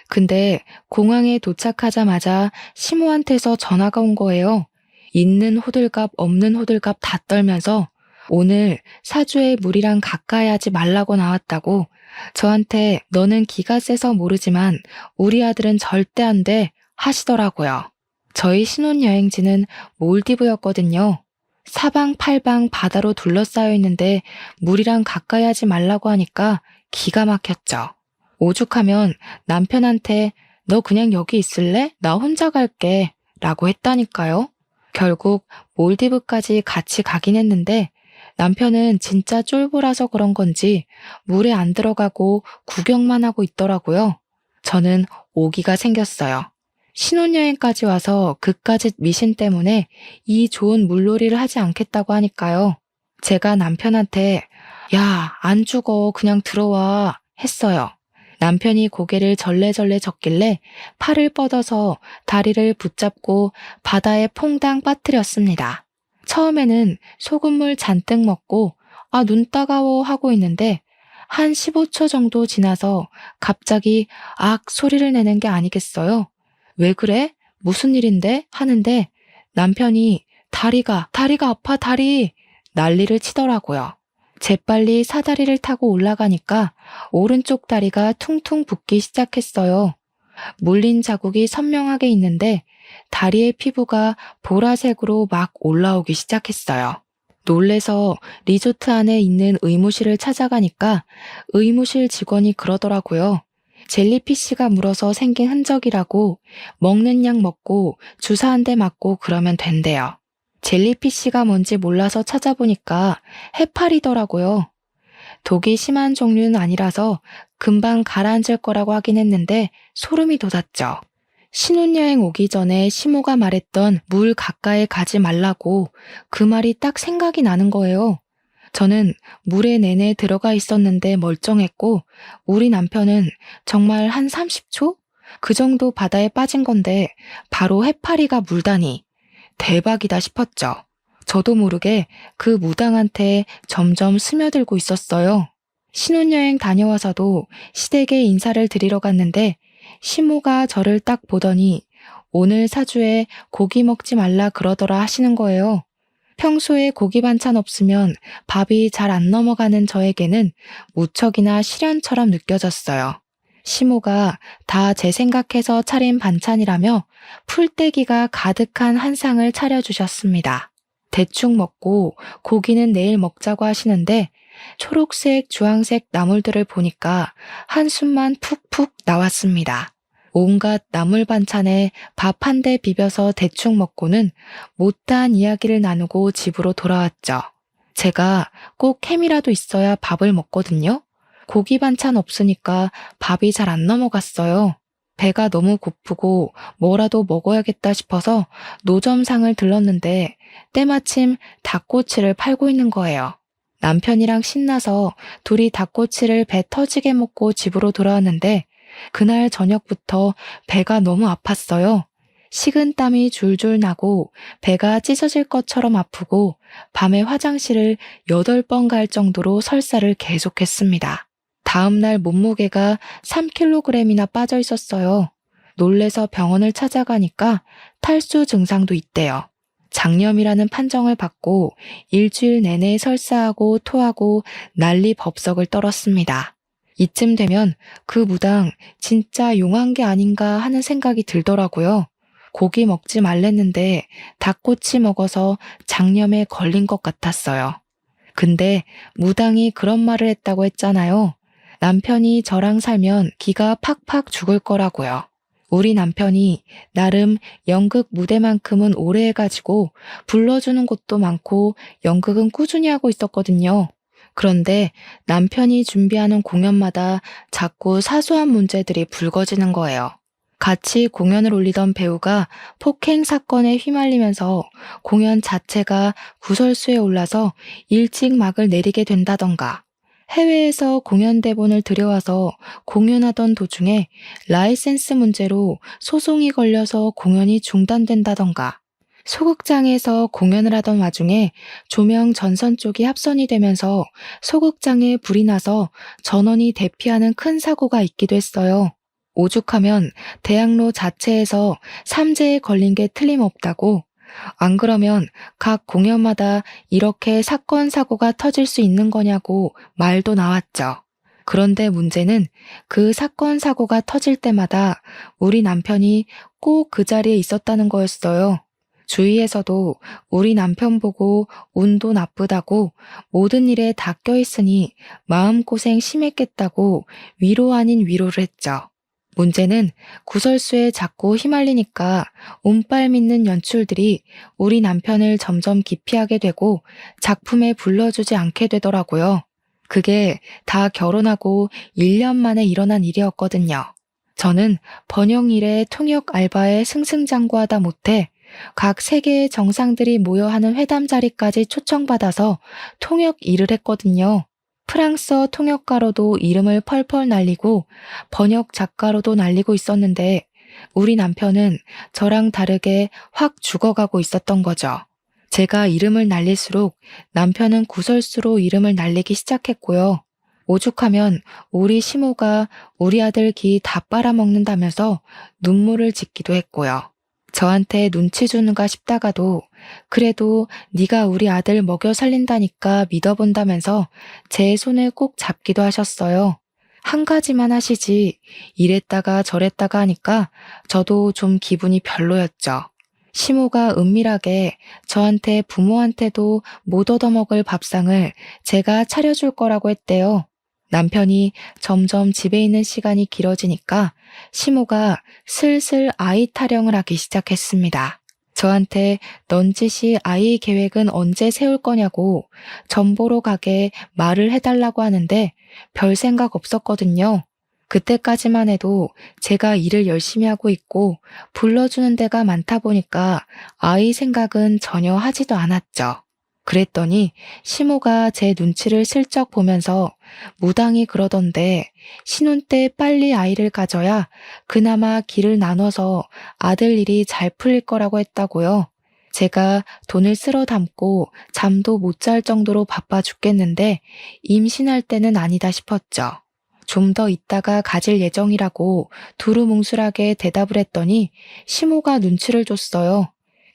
근데 공항에 도착하자마자 시모한테서 전화가 온 거예요. 있는 호들갑 없는 호들갑 다 떨면서 오늘 사주에 물이랑 가까이 하지 말라고 나왔다고 저한테 너는 기가 세서 모르지만 우리 아들은 절대 안 돼 하시더라고요. 저희 신혼여행지는 몰디브였거든요. 사방팔방 바다로 둘러싸여 있는데 물이랑 가까이 하지 말라고 하니까 기가 막혔죠. 오죽하면 남편한테 너 그냥 여기 있을래? 나 혼자 갈게 라고 했다니까요. 결국 몰디브까지 같이 가긴 했는데 남편은 진짜 쫄보라서 그런 건지 물에 안 들어가고 구경만 하고 있더라고요. 저는 오기가 생겼어요. 신혼여행까지 와서 그까짓 미신 때문에 이 좋은 물놀이를 하지 않겠다고 하니까요. 제가 남편한테 야, 안 죽어 그냥 들어와 했어요. 남편이 고개를 절레절레 젓길래 팔을 뻗어서 다리를 붙잡고 바다에 퐁당 빠뜨렸습니다. 처음에는 소금물 잔뜩 먹고 눈 따가워 하고 있는데 한 15초 정도 지나서 갑자기 악 소리를 내는 게 아니겠어요? 왜 그래? 무슨 일인데? 하는데 남편이 다리가 아파 다리 난리를 치더라고요. 재빨리 사다리를 타고 올라가니까 오른쪽 다리가 퉁퉁 붓기 시작했어요. 물린 자국이 선명하게 있는데 다리의 피부가 보라색으로 막 올라오기 시작했어요. 놀래서 리조트 안에 있는 의무실을 찾아가니까 의무실 직원이 그러더라고요. 젤리피쉬가 물어서 생긴 흔적이라고 먹는 약 먹고 주사 한 대 맞고 그러면 된대요. 젤리피쉬가 뭔지 몰라서 찾아보니까 해파리더라고요. 독이 심한 종류는 아니라서 금방 가라앉을 거라고 하긴 했는데 소름이 돋았죠. 신혼여행 오기 전에 시모가 말했던 물 가까이 가지 말라고 그 말이 딱 생각이 나는 거예요. 저는 물에 내내 들어가 있었는데 멀쩡했고 우리 남편은 정말 한 30초? 그 정도 바다에 빠진 건데 바로 해파리가 물다니 대박이다 싶었죠. 저도 모르게 그 무당한테 점점 스며들고 있었어요. 신혼여행 다녀와서도 시댁에 인사를 드리러 갔는데 시모가 저를 딱 보더니 오늘 사주에 고기 먹지 말라 그러더라 하시는 거예요. 평소에 고기 반찬 없으면 밥이 잘 안 넘어가는 저에게는 무척이나 시련처럼 느껴졌어요. 시모가 다 제 생각해서 차린 반찬이라며 풀떼기가 가득한 한 상을 차려주셨습니다. 대충 먹고 고기는 내일 먹자고 하시는데 초록색, 주황색 나물들을 보니까 한숨만 푹푹 나왔습니다. 온갖 나물 반찬에 밥 한 대 비벼서 대충 먹고는 못다한 이야기를 나누고 집으로 돌아왔죠. 제가 꼭 햄이라도 있어야 밥을 먹거든요. 고기 반찬 없으니까 밥이 잘 안 넘어갔어요. 배가 너무 고프고 뭐라도 먹어야겠다 싶어서 노점상을 들렀는데 때마침 닭꼬치를 팔고 있는 거예요. 남편이랑 신나서 둘이 닭꼬치를 배 터지게 먹고 집으로 돌아왔는데 그날 저녁부터 배가 너무 아팠어요. 식은땀이 줄줄 나고 배가 찢어질 것처럼 아프고 밤에 화장실을 8번 갈 정도로 설사를 계속했습니다. 다음날 몸무게가 3kg이나 빠져 있었어요. 놀래서 병원을 찾아가니까 탈수 증상도 있대요. 장염이라는 판정을 받고 일주일 내내 설사하고 토하고 난리 법석을 떨었습니다. 이쯤 되면 그 무당 진짜 용한 게 아닌가 하는 생각이 들더라고요. 고기 먹지 말랬는데 닭꼬치 먹어서 장염에 걸린 것 같았어요. 근데 무당이 그런 말을 했다고 했잖아요. 남편이 저랑 살면 기가 팍팍 죽을 거라고요. 우리 남편이 나름 연극 무대만큼은 오래 해가지고 불러주는 곳도 많고 연극은 꾸준히 하고 있었거든요. 그런데 남편이 준비하는 공연마다 자꾸 사소한 문제들이 불거지는 거예요. 같이 공연을 올리던 배우가 폭행 사건에 휘말리면서 공연 자체가 구설수에 올라서 일찍 막을 내리게 된다던가, 해외에서 공연 대본을 들여와서 공연하던 도중에 라이센스 문제로 소송이 걸려서 공연이 중단된다던가, 소극장에서 공연을 하던 와중에 조명 전선 쪽이 합선이 되면서 소극장에 불이 나서 전원이 대피하는 큰 사고가 있기도 했어요. 오죽하면 대학로 자체에서 삼재에 걸린 게 틀림없다고. 안 그러면 각 공연마다 이렇게 사건 사고가 터질 수 있는 거냐고 말도 나왔죠. 그런데 문제는 그 사건 사고가 터질 때마다 우리 남편이 꼭 그 자리에 있었다는 거였어요. 주위에서도 우리 남편 보고 운도 나쁘다고 모든 일에 다 껴있으니 마음고생 심했겠다고 위로 아닌 위로를 했죠. 문제는 구설수에 자꾸 휘말리니까 운빨 믿는 연출들이 우리 남편을 점점 기피하게 되고 작품에 불러주지 않게 되더라고요. 그게 다 결혼하고 1년 만에 일어난 일이었거든요. 저는 번역 일에 통역 알바에 승승장구하다 못해 각 세계의 정상들이 모여 하는 회담 자리까지 초청받아서 통역 일을 했거든요. 프랑스어 통역가로도 이름을 펄펄 날리고 번역 작가로도 날리고 있었는데 우리 남편은 저랑 다르게 확 죽어가고 있었던 거죠. 제가 이름을 날릴수록 남편은 구설수로 이름을 날리기 시작했고요. 오죽하면 우리 시모가 우리 아들 기 다 빨아먹는다면서 눈물을 짓기도 했고요. 저한테 눈치 주는가 싶다가도 그래도 네가 우리 아들 먹여 살린다니까 믿어본다면서 제 손을 꼭 잡기도 하셨어요. 한 가지만 하시지 이랬다가 저랬다가 하니까 저도 좀 기분이 별로였죠. 시모가 은밀하게 저한테 부모한테도 못 얻어먹을 밥상을 제가 차려줄 거라고 했대요. 남편이 점점 집에 있는 시간이 길어지니까 시모가 슬슬 아이 타령을 하기 시작했습니다. 저한테 넌지시 아이 계획은 언제 세울 거냐고 점 보러 가게 말을 해달라고 하는데 별 생각 없었거든요. 그때까지만 해도 제가 일을 열심히 하고 있고 불러주는 데가 많다 보니까 아이 생각은 전혀 하지도 않았죠. 그랬더니 시모가 제 눈치를 슬쩍 보면서 무당이 그러던데 신혼 때 빨리 아이를 가져야 그나마 길을 나눠서 아들 일이 잘 풀릴 거라고 했다고요. 제가 돈을 쓸어 담고 잠도 못 잘 정도로 바빠 죽겠는데 임신할 때는 아니다 싶었죠. 좀 더 있다가 가질 예정이라고 두루뭉술하게 대답을 했더니 시모가 눈치를 줬어요.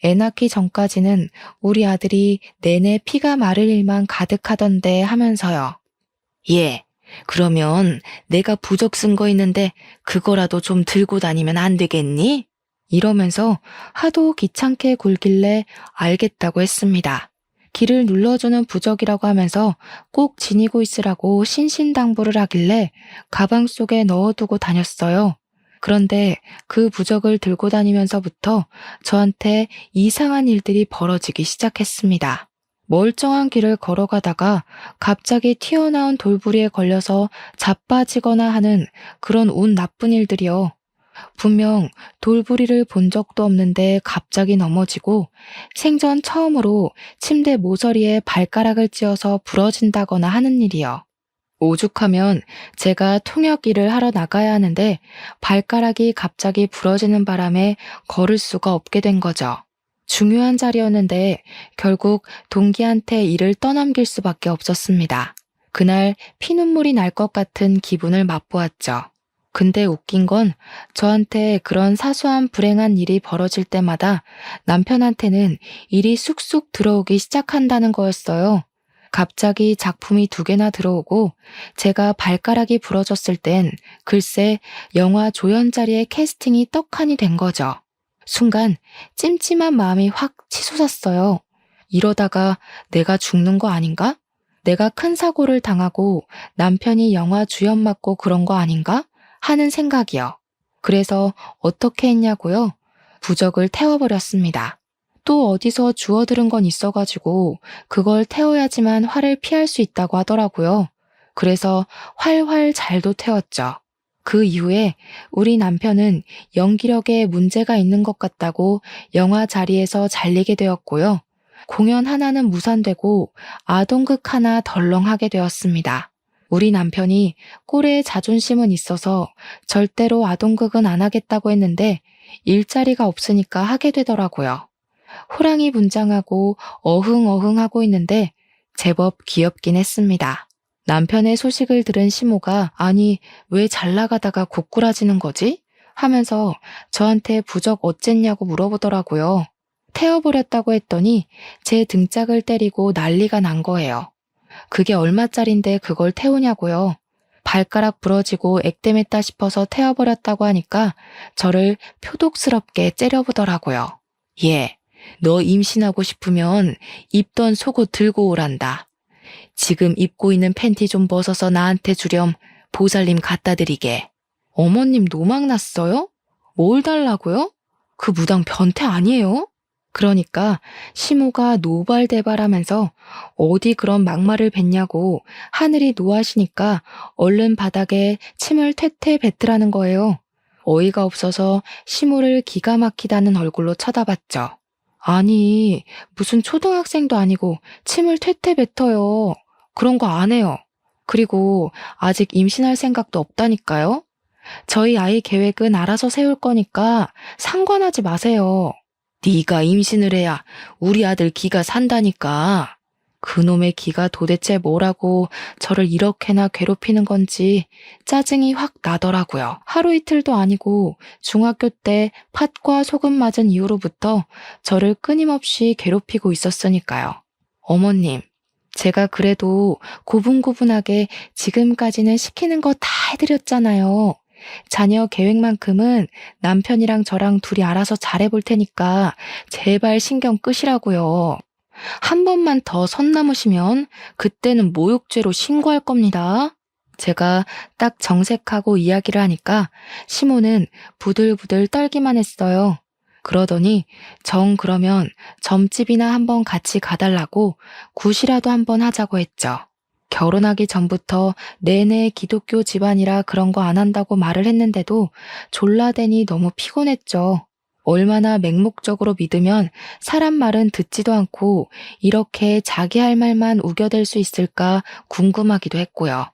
애 낳기 전까지는 우리 아들이 내내 피가 마를 일만 가득하던데 하면서요. 예, 그러면 내가 부적 쓴 거 있는데 그거라도 좀 들고 다니면 안 되겠니? 이러면서 하도 귀찮게 굴길래 알겠다고 했습니다. 길을 눌러주는 부적이라고 하면서 꼭 지니고 있으라고 신신당부를 하길래 가방 속에 넣어두고 다녔어요. 그런데 그 부적을 들고 다니면서부터 저한테 이상한 일들이 벌어지기 시작했습니다. 멀쩡한 길을 걸어가다가 갑자기 튀어나온 돌부리에 걸려서 자빠지거나 하는 그런 운 나쁜 일들이요. 분명 돌부리를 본 적도 없는데 갑자기 넘어지고 생전 처음으로 침대 모서리에 발가락을 찧어서 부러진다거나 하는 일이요. 오죽하면 제가 통역 일을 하러 나가야 하는데 발가락이 갑자기 부러지는 바람에 걸을 수가 없게 된 거죠. 중요한 자리였는데 결국 동기한테 일을 떠넘길 수밖에 없었습니다. 그날 피눈물이 날 것 같은 기분을 맛보았죠. 근데 웃긴 건 저한테 그런 사소한 불행한 일이 벌어질 때마다 남편한테는 일이 쑥쑥 들어오기 시작한다는 거였어요. 갑자기 작품이 2개나 들어오고 제가 발가락이 부러졌을 땐 글쎄 영화 조연자리에 캐스팅이 떡하니 된 거죠. 순간 찜찜한 마음이 확 치솟았어요. 이러다가 내가 죽는 거 아닌가? 내가 큰 사고를 당하고 남편이 영화 주연 맡고 그런 거 아닌가? 하는 생각이요. 그래서 어떻게 했냐고요? 부적을 태워버렸습니다. 또 어디서 주워들은 건 있어가지고 그걸 태워야지만 화를 피할 수 있다고 하더라고요. 그래서 활활 잘도 태웠죠. 그 이후에 우리 남편은 연기력에 문제가 있는 것 같다고 영화 자리에서 잘리게 되었고요. 공연 하나는 무산되고 아동극 하나 덜렁하게 되었습니다. 우리 남편이 꼴에 자존심은 있어서 절대로 아동극은 안 하겠다고 했는데 일자리가 없으니까 하게 되더라고요. 호랑이 분장하고 어흥어흥하고 있는데 제법 귀엽긴 했습니다. 남편의 소식을 들은 시모가 아니 왜 잘 나가다가 고꾸라지는 거지? 하면서 저한테 부적 어쨌냐고 물어보더라고요. 태워버렸다고 했더니 제 등짝을 때리고 난리가 난 거예요. 그게 얼마짜린데 그걸 태우냐고요. 발가락 부러지고 액땜했다 싶어서 태워버렸다고 하니까 저를 표독스럽게 째려보더라고요. 예, 너 임신하고 싶으면 입던 속옷 들고 오란다. 지금 입고 있는 팬티 좀 벗어서 나한테 주렴 보살님 갖다 드리게. 어머님 노망 났어요? 뭘 달라고요? 그 무당 변태 아니에요? 그러니까 시모가 노발대발하면서 어디 그런 막말을 뱉냐고 하늘이 노하시니까 얼른 바닥에 침을 퇴퇴 뱉으라는 거예요. 어이가 없어서 시모를 기가 막히다는 얼굴로 쳐다봤죠. 아니, 무슨 초등학생도 아니고 침을 퇴퇴 뱉어요. 그런 거 안 해요. 그리고 아직 임신할 생각도 없다니까요. 저희 아이 계획은 알아서 세울 거니까 상관하지 마세요. 네가 임신을 해야 우리 아들 기가 산다니까. 그놈의 기가 도대체 뭐라고 저를 이렇게나 괴롭히는 건지 짜증이 확 나더라고요. 하루 이틀도 아니고 중학교 때 팥과 소금 맞은 이후로부터 저를 끊임없이 괴롭히고 있었으니까요. 어머님, 제가 그래도 고분고분하게 지금까지는 시키는 거 다 해드렸잖아요. 자녀 계획만큼은 남편이랑 저랑 둘이 알아서 잘해볼 테니까 제발 신경 끄시라고요. 한 번만 더 선 넘으시면 그때는 모욕죄로 신고할 겁니다. 제가 딱 정색하고 이야기를 하니까 시모는 부들부들 떨기만 했어요. 그러더니 정 그러면 점집이나 한번 같이 가달라고 굿이라도 한번 하자고 했죠. 결혼하기 전부터 내내 기독교 집안이라 그런 거 안 한다고 말을 했는데도 졸라대니 너무 피곤했죠. 얼마나 맹목적으로 믿으면 사람 말은 듣지도 않고 이렇게 자기 할 말만 우겨댈 수 있을까 궁금하기도 했고요.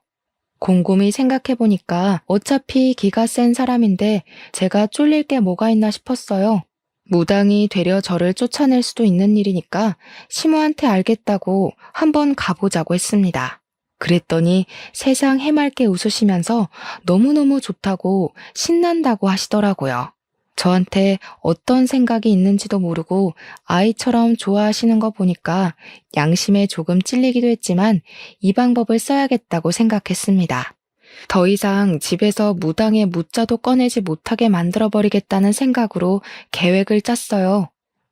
곰곰이 생각해보니까 어차피 기가 센 사람인데 제가 쫄릴 게 뭐가 있나 싶었어요. 무당이 되려 저를 쫓아낼 수도 있는 일이니까 시모한테 알겠다고 한번 가보자고 했습니다. 그랬더니 세상 해맑게 웃으시면서 너무너무 좋다고 신난다고 하시더라고요. 저한테 어떤 생각이 있는지도 모르고 아이처럼 좋아하시는 거 보니까 양심에 조금 찔리기도 했지만 이 방법을 써야겠다고 생각했습니다. 더 이상 집에서 무당의 무자도 꺼내지 못하게 만들어버리겠다는 생각으로 계획을 짰어요.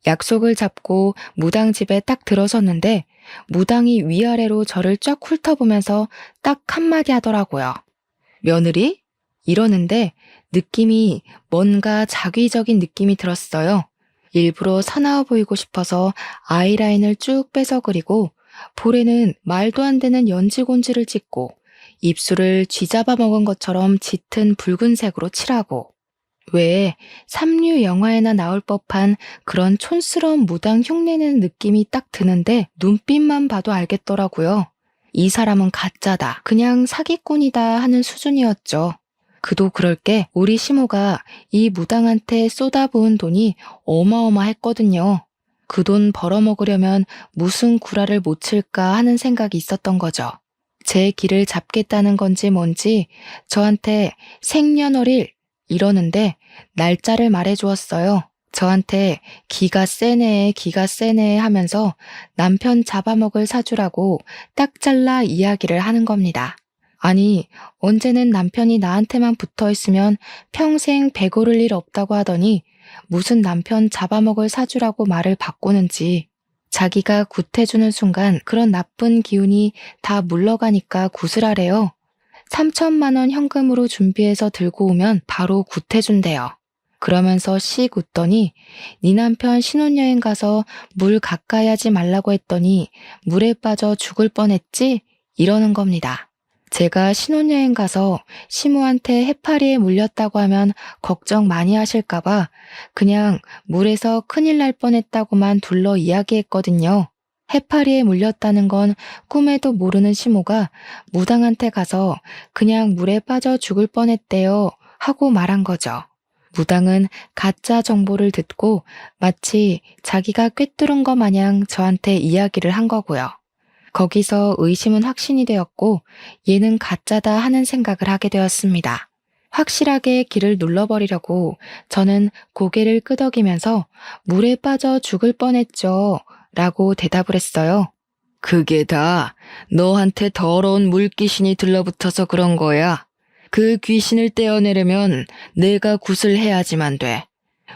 약속을 잡고 무당 집에 딱 들어섰는데 무당이 위아래로 저를 쫙 훑어보면서 딱 한마디 하더라고요. 며느리? 이러는데 느낌이 뭔가 자기적인 느낌이 들었어요. 일부러 사나워 보이고 싶어서 아이라인을 쭉 빼서 그리고 볼에는 말도 안 되는 연지곤지를 찍고 입술을 쥐잡아 먹은 것처럼 짙은 붉은색으로 칠하고 왜 삼류 영화에나 나올 법한 그런 촌스러운 무당 흉내내는 느낌이 딱 드는데 눈빛만 봐도 알겠더라고요. 이 사람은 가짜다. 그냥 사기꾼이다 하는 수준이었죠. 그도 그럴 게 우리 시모가 이 무당한테 쏟아부은 돈이 어마어마했거든요. 그 돈 벌어먹으려면 무슨 구라를 못 칠까 하는 생각이 있었던 거죠. 제 길을 잡겠다는 건지 뭔지 저한테 생년월일 이러는데 날짜를 말해 주었어요. 저한테 기가 세네 하면서 남편 잡아먹을 사주라고 딱 잘라 이야기를 하는 겁니다. 아니, 언제는 남편이 나한테만 붙어 있으면 평생 배고를 일 없다고 하더니 무슨 남편 잡아먹을 사주라고 말을 바꾸는지. 자기가 굿해주는 순간 그런 나쁜 기운이 다 물러가니까 굿을하래요. 3천만 원 현금으로 준비해서 들고 오면 바로 굿해준대요. 그러면서 씩 웃더니 네 남편 신혼여행 가서 물 가까이 하지 말라고 했더니 물에 빠져 죽을 뻔했지? 이러는 겁니다. 제가 신혼여행 가서 시무한테 해파리에 물렸다고 하면 걱정 많이 하실까봐 그냥 물에서 큰일 날 뻔했다고만 둘러 이야기했거든요. 해파리에 물렸다는 건 꿈에도 모르는 시무가 무당한테 가서 그냥 물에 빠져 죽을 뻔했대요 하고 말한 거죠. 무당은 가짜 정보를 듣고 마치 자기가 꿰뚫은 것 마냥 저한테 이야기를 한 거고요. 거기서 의심은 확신이 되었고 얘는 가짜다 하는 생각을 하게 되었습니다. 확실하게 길을 눌러버리려고 저는 고개를 끄덕이면서 물에 빠져 죽을 뻔했죠 라고 대답을 했어요. 그게 다 너한테 더러운 물귀신이 들러붙어서 그런 거야. 그 귀신을 떼어내려면 내가 굿을 해야지만 돼.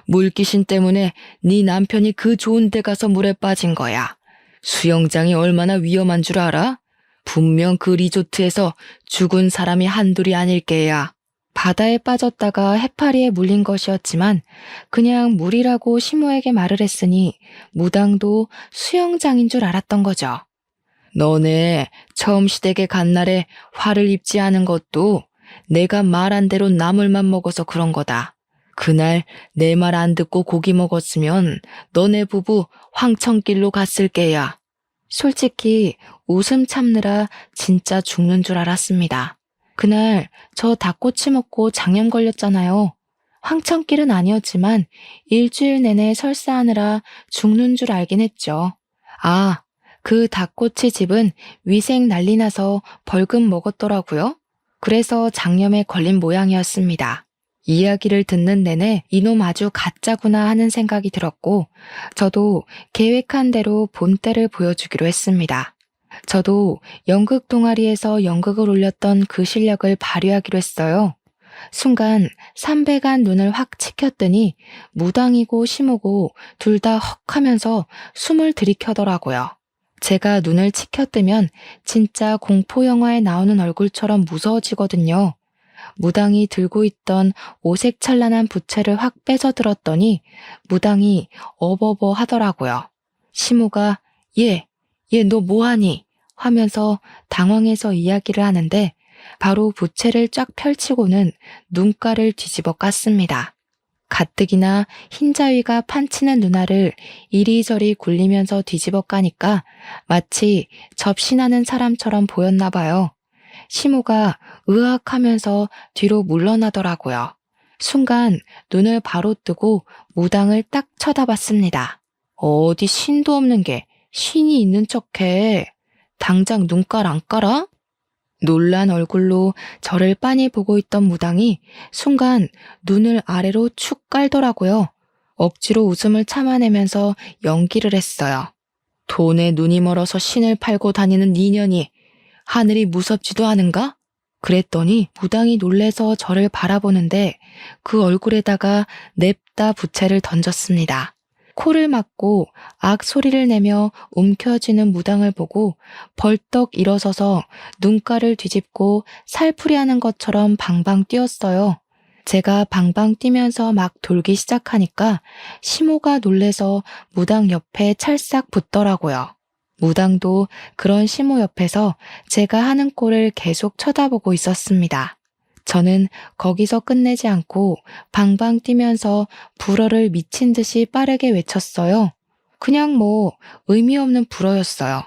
물귀신 때문에 네 남편이 그 좋은 데 가서 물에 빠진 거야. 수영장이 얼마나 위험한 줄 알아? 분명 그 리조트에서 죽은 사람이 한둘이 아닐 게야. 바다에 빠졌다가 해파리에 물린 것이었지만 그냥 물이라고 시무에게 말을 했으니 무당도 수영장인 줄 알았던 거죠. 너네 처음 시댁에 간 날에 화를 입지 않은 것도 내가 말한 대로 나물만 먹어서 그런 거다. 그날 내 말 안 듣고 고기 먹었으면 너네 부부 황천길로 갔을 게야. 솔직히 웃음 참느라 진짜 죽는 줄 알았습니다. 그날 저 닭꼬치 먹고 장염 걸렸잖아요. 황천길은 아니었지만 일주일 내내 설사하느라 죽는 줄 알긴 했죠. 아, 그 닭꼬치 집은 위생 난리 나서 벌금 먹었더라고요. 그래서 장염에 걸린 모양이었습니다. 이야기를 듣는 내내 이놈 아주 가짜구나 하는 생각이 들었고 저도 계획한 대로 본때를 보여주기로 했습니다. 저도 연극 동아리에서 연극을 올렸던 그 실력을 발휘하기로 했어요. 순간 삼백한 눈을 확 치켰더니 무당이고 시무고 둘 다 헉 하면서 숨을 들이켜더라고요. 제가 눈을 치켜뜨면 진짜 공포영화에 나오는 얼굴처럼 무서워지거든요. 무당이 들고 있던 오색찬란한 부채를 확 빼서 들었더니 무당이 어버버 하더라고요. 시무가 얘 너 뭐하니? 하면서 당황해서 이야기를 하는데 바로 부채를 쫙 펼치고는 눈가를 뒤집어 깠습니다. 가뜩이나 흰자위가 판치는 누나를 이리저리 굴리면서 뒤집어 까니까 마치 접신하는 사람처럼 보였나 봐요. 시무가 으악하면서 뒤로 물러나더라고요. 순간 눈을 바로 뜨고 무당을 딱 쳐다봤습니다. 어디 신도 없는 게 신이 있는 척해. 당장 눈깔 안 깔아? 놀란 얼굴로 저를 빤히 보고 있던 무당이 순간 눈을 아래로 축 깔더라고요. 억지로 웃음을 참아내면서 연기를 했어요. 돈에 눈이 멀어서 신을 팔고 다니는 니년이 하늘이 무섭지도 않은가? 그랬더니 무당이 놀래서 저를 바라보는데 그 얼굴에다가 냅다 부채를 던졌습니다. 코를 막고 악 소리를 내며 움켜쥐는 무당을 보고 벌떡 일어서서 눈가를 뒤집고 살풀이하는 것처럼 방방 뛰었어요. 제가 방방 뛰면서 막 돌기 시작하니까 시모가 놀래서 무당 옆에 찰싹 붙더라고요. 무당도 그런 시모 옆에서 제가 하는 꼴을 계속 쳐다보고 있었습니다. 저는 거기서 끝내지 않고 방방 뛰면서 불어를 미친 듯이 빠르게 외쳤어요. 그냥 뭐 의미 없는 불어였어요.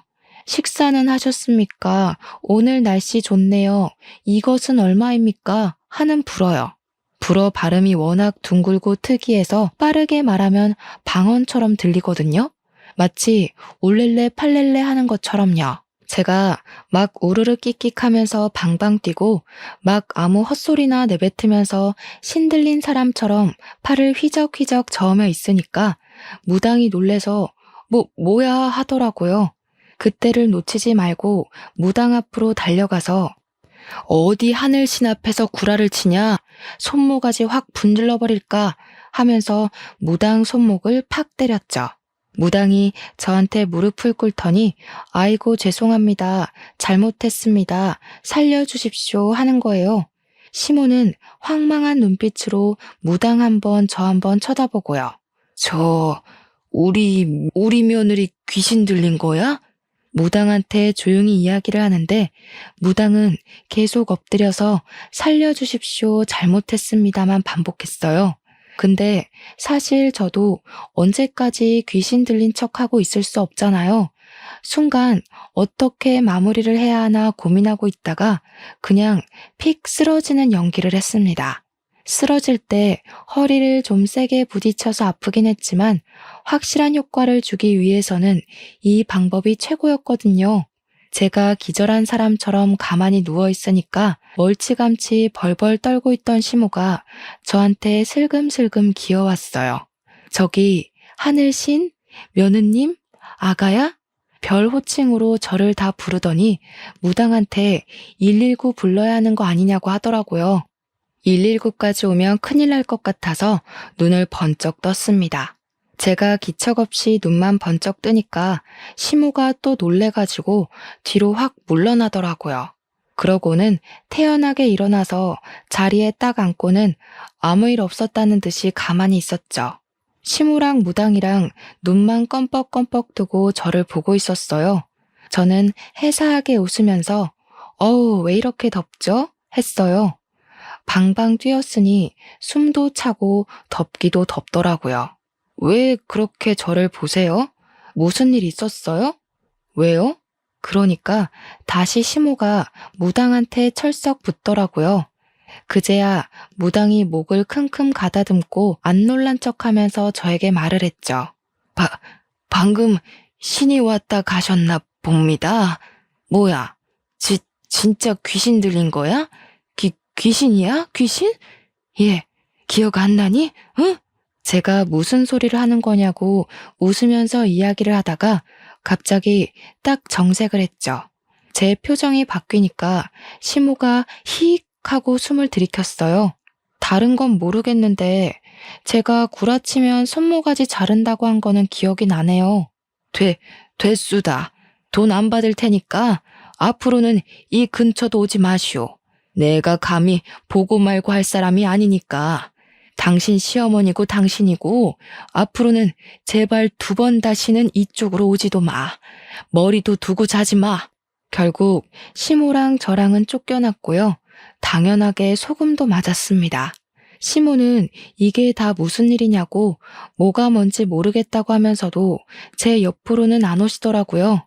식사는 하셨습니까? 오늘 날씨 좋네요. 이것은 얼마입니까? 하는 불어요. 불어 발음이 워낙 둥글고 특이해서 빠르게 말하면 방언처럼 들리거든요. 마치 올렐레 팔렐레 하는 것처럼요. 제가 막 우르르 끽끽하면서 방방 뛰고 막 아무 헛소리나 내뱉으면서 신들린 사람처럼 팔을 휘적휘적 저으며 있으니까 무당이 놀래서 뭐야 하더라고요. 그때를 놓치지 말고 무당 앞으로 달려가서 어디 하늘신 앞에서 구라를 치냐? 손모가지 확 분질러 버릴까? 하면서 무당 손목을 팍 때렸죠. 무당이 저한테 무릎을 꿇더니 아이고 죄송합니다. 잘못했습니다. 살려주십시오 하는 거예요. 시모는 황망한 눈빛으로 무당 한 번 저 한 번 쳐다보고요. 우리 며느리 귀신 들린 거야? 무당한테 조용히 이야기를 하는데 무당은 계속 엎드려서 살려주십시오. 잘못했습니다만 반복했어요. 근데 사실 저도 언제까지 귀신 들린 척하고 있을 수 없잖아요. 순간 어떻게 마무리를 해야 하나 고민하고 있다가 그냥 픽 쓰러지는 연기를 했습니다. 쓰러질 때 허리를 좀 세게 부딪혀서 아프긴 했지만 확실한 효과를 주기 위해서는 이 방법이 최고였거든요. 제가 기절한 사람처럼 가만히 누워있으니까 멀찌감치 벌벌 떨고 있던 시모가 저한테 슬금슬금 기어왔어요. 저기 하늘신? 며느님? 아가야? 별 호칭으로 저를 다 부르더니 무당한테 119 불러야 하는 거 아니냐고 하더라고요. 119까지 오면 큰일 날 것 같아서 눈을 번쩍 떴습니다. 제가 기척없이 눈만 번쩍 뜨니까 시모가 또 놀래가지고 뒤로 확 물러나더라고요. 그러고는 태연하게 일어나서 자리에 딱 앉고는 아무 일 없었다는 듯이 가만히 있었죠. 시모랑 무당이랑 눈만 껌뻑껌뻑 뜨고 저를 보고 있었어요. 저는 해사하게 웃으면서 왜 이렇게 덥죠? 했어요. 방방 뛰었으니 숨도 차고 덥기도 덥더라고요. 왜 그렇게 저를 보세요? 무슨 일 있었어요? 왜요? 그러니까 다시 시모가 무당한테 철썩 붙더라고요. 그제야 무당이 목을 킁킁 가다듬고 안 놀란 척하면서 저에게 말을 했죠. 방금 신이 왔다 가셨나 봅니다. 뭐야? 진짜 귀신 들린 거야? 귀신이야? 귀신? 예, 기억 안 나니? 응? 제가 무슨 소리를 하는 거냐고 웃으면서 이야기를 하다가 갑자기 딱 정색을 했죠. 제 표정이 바뀌니까 시모가 히익 하고 숨을 들이켰어요. 다른 건 모르겠는데 제가 구라치면 손모가지 자른다고 한 거는 기억이 나네요. 됐수다. 돈 안 받을 테니까 앞으로는 이 근처도 오지 마시오. 내가 감히 보고 말고 할 사람이 아니니까. 당신 시어머니고 당신이고 앞으로는 제발 2번 다시는 이쪽으로 오지도 마. 머리도 두고 자지 마. 결국 시모랑 저랑은 쫓겨났고요. 당연하게 소금도 맞았습니다. 시모는 이게 다 무슨 일이냐고 뭐가 뭔지 모르겠다고 하면서도 제 옆으로는 안 오시더라고요.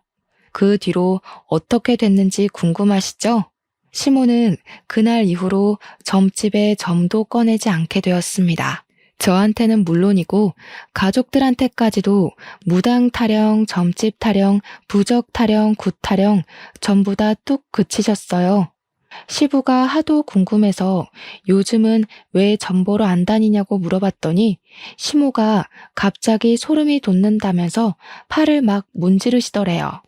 그 뒤로 어떻게 됐는지 궁금하시죠? 시모는 그날 이후로 점집에 점도 꺼내지 않게 되었습니다. 저한테는 물론이고 가족들한테까지도 무당 타령, 점집 타령, 부적 타령, 굿 타령 전부 다 뚝 그치셨어요. 시부가 하도 궁금해서 요즘은 왜 점보러 안 다니냐고 물어봤더니 시모가 갑자기 소름이 돋는다면서 팔을 막 문지르시더래요.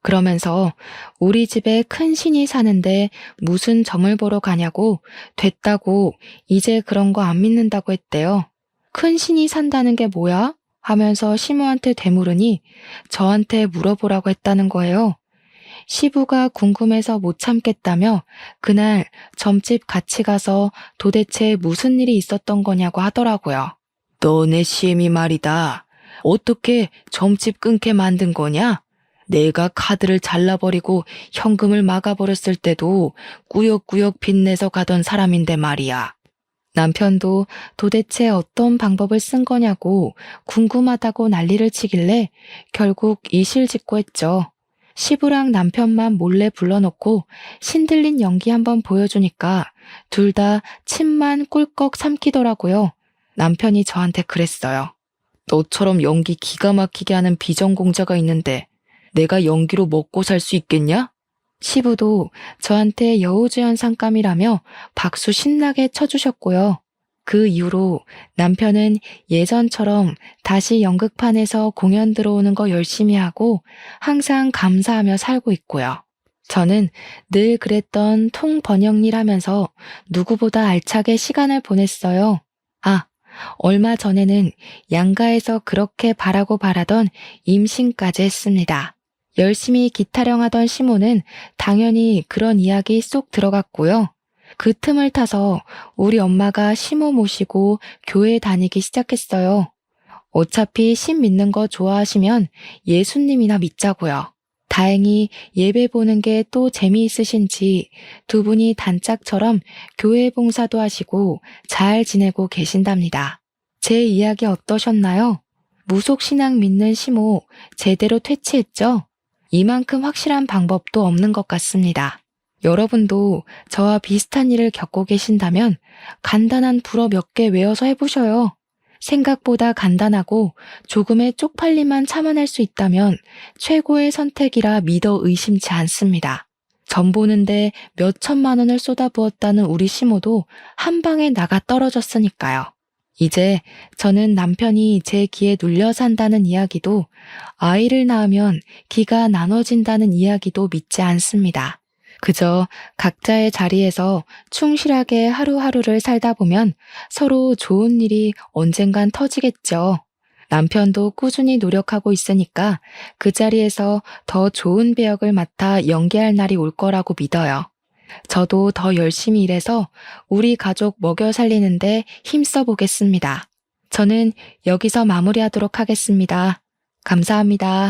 그러면서 우리 집에 큰 신이 사는데 무슨 점을 보러 가냐고 됐다고 이제 그런 거 안 믿는다고 했대요. 큰 신이 산다는 게 뭐야? 하면서 시모한테 되물으니 저한테 물어보라고 했다는 거예요. 시부가 궁금해서 못 참겠다며 그날 점집 같이 가서 도대체 무슨 일이 있었던 거냐고 하더라고요. 너네 시엠이 말이다. 어떻게 점집 끊게 만든 거냐? 내가 카드를 잘라버리고 현금을 막아버렸을 때도 꾸역꾸역 빚내서 가던 사람인데 말이야. 남편도 도대체 어떤 방법을 쓴 거냐고 궁금하다고 난리를 치길래 결국 이실직고했죠. 시부랑 남편만 몰래 불러놓고 신들린 연기 한번 보여주니까 둘 다 침만 꿀꺽 삼키더라고요. 남편이 저한테 그랬어요. 너처럼 연기 기가 막히게 하는 비전공자가 있는데 내가 연기로 먹고 살 수 있겠냐? 시부도 저한테 여우주연 상감이라며 박수 신나게 쳐주셨고요. 그 이후로 남편은 예전처럼 다시 연극판에서 공연 들어오는 거 열심히 하고 항상 감사하며 살고 있고요. 저는 늘 그랬던 통번역일 하면서 누구보다 알차게 시간을 보냈어요. 아, 얼마 전에는 양가에서 그렇게 바라고 바라던 임신까지 했습니다. 열심히 기타령하던 시모는 당연히 그런 이야기 쏙 들어갔고요. 그 틈을 타서 우리 엄마가 시모 모시고 교회 다니기 시작했어요. 어차피 신 믿는 거 좋아하시면 예수님이나 믿자고요. 다행히 예배 보는 게 또 재미있으신지 두 분이 단짝처럼 교회 봉사도 하시고 잘 지내고 계신답니다. 제 이야기 어떠셨나요? 무속신앙 믿는 시모 제대로 퇴치했죠? 이만큼 확실한 방법도 없는 것 같습니다. 여러분도 저와 비슷한 일을 겪고 계신다면 간단한 불어 몇 개 외워서 해보셔요. 생각보다 간단하고 조금의 쪽팔림만 참아낼 수 있다면 최고의 선택이라 믿어 의심치 않습니다. 전 보는데 몇 천만 원을 쏟아부었다는 우리 시모도 한 방에 나가 떨어졌으니까요. 이제 저는 남편이 제 기에 눌려 산다는 이야기도 아이를 낳으면 기가 나눠진다는 이야기도 믿지 않습니다. 그저 각자의 자리에서 충실하게 하루하루를 살다 보면 서로 좋은 일이 언젠간 터지겠죠. 남편도 꾸준히 노력하고 있으니까 그 자리에서 더 좋은 배역을 맡아 연기할 날이 올 거라고 믿어요. 저도 더 열심히 일해서 우리 가족 먹여 살리는데 힘써 보겠습니다. 저는 여기서 마무리하도록 하겠습니다. 감사합니다.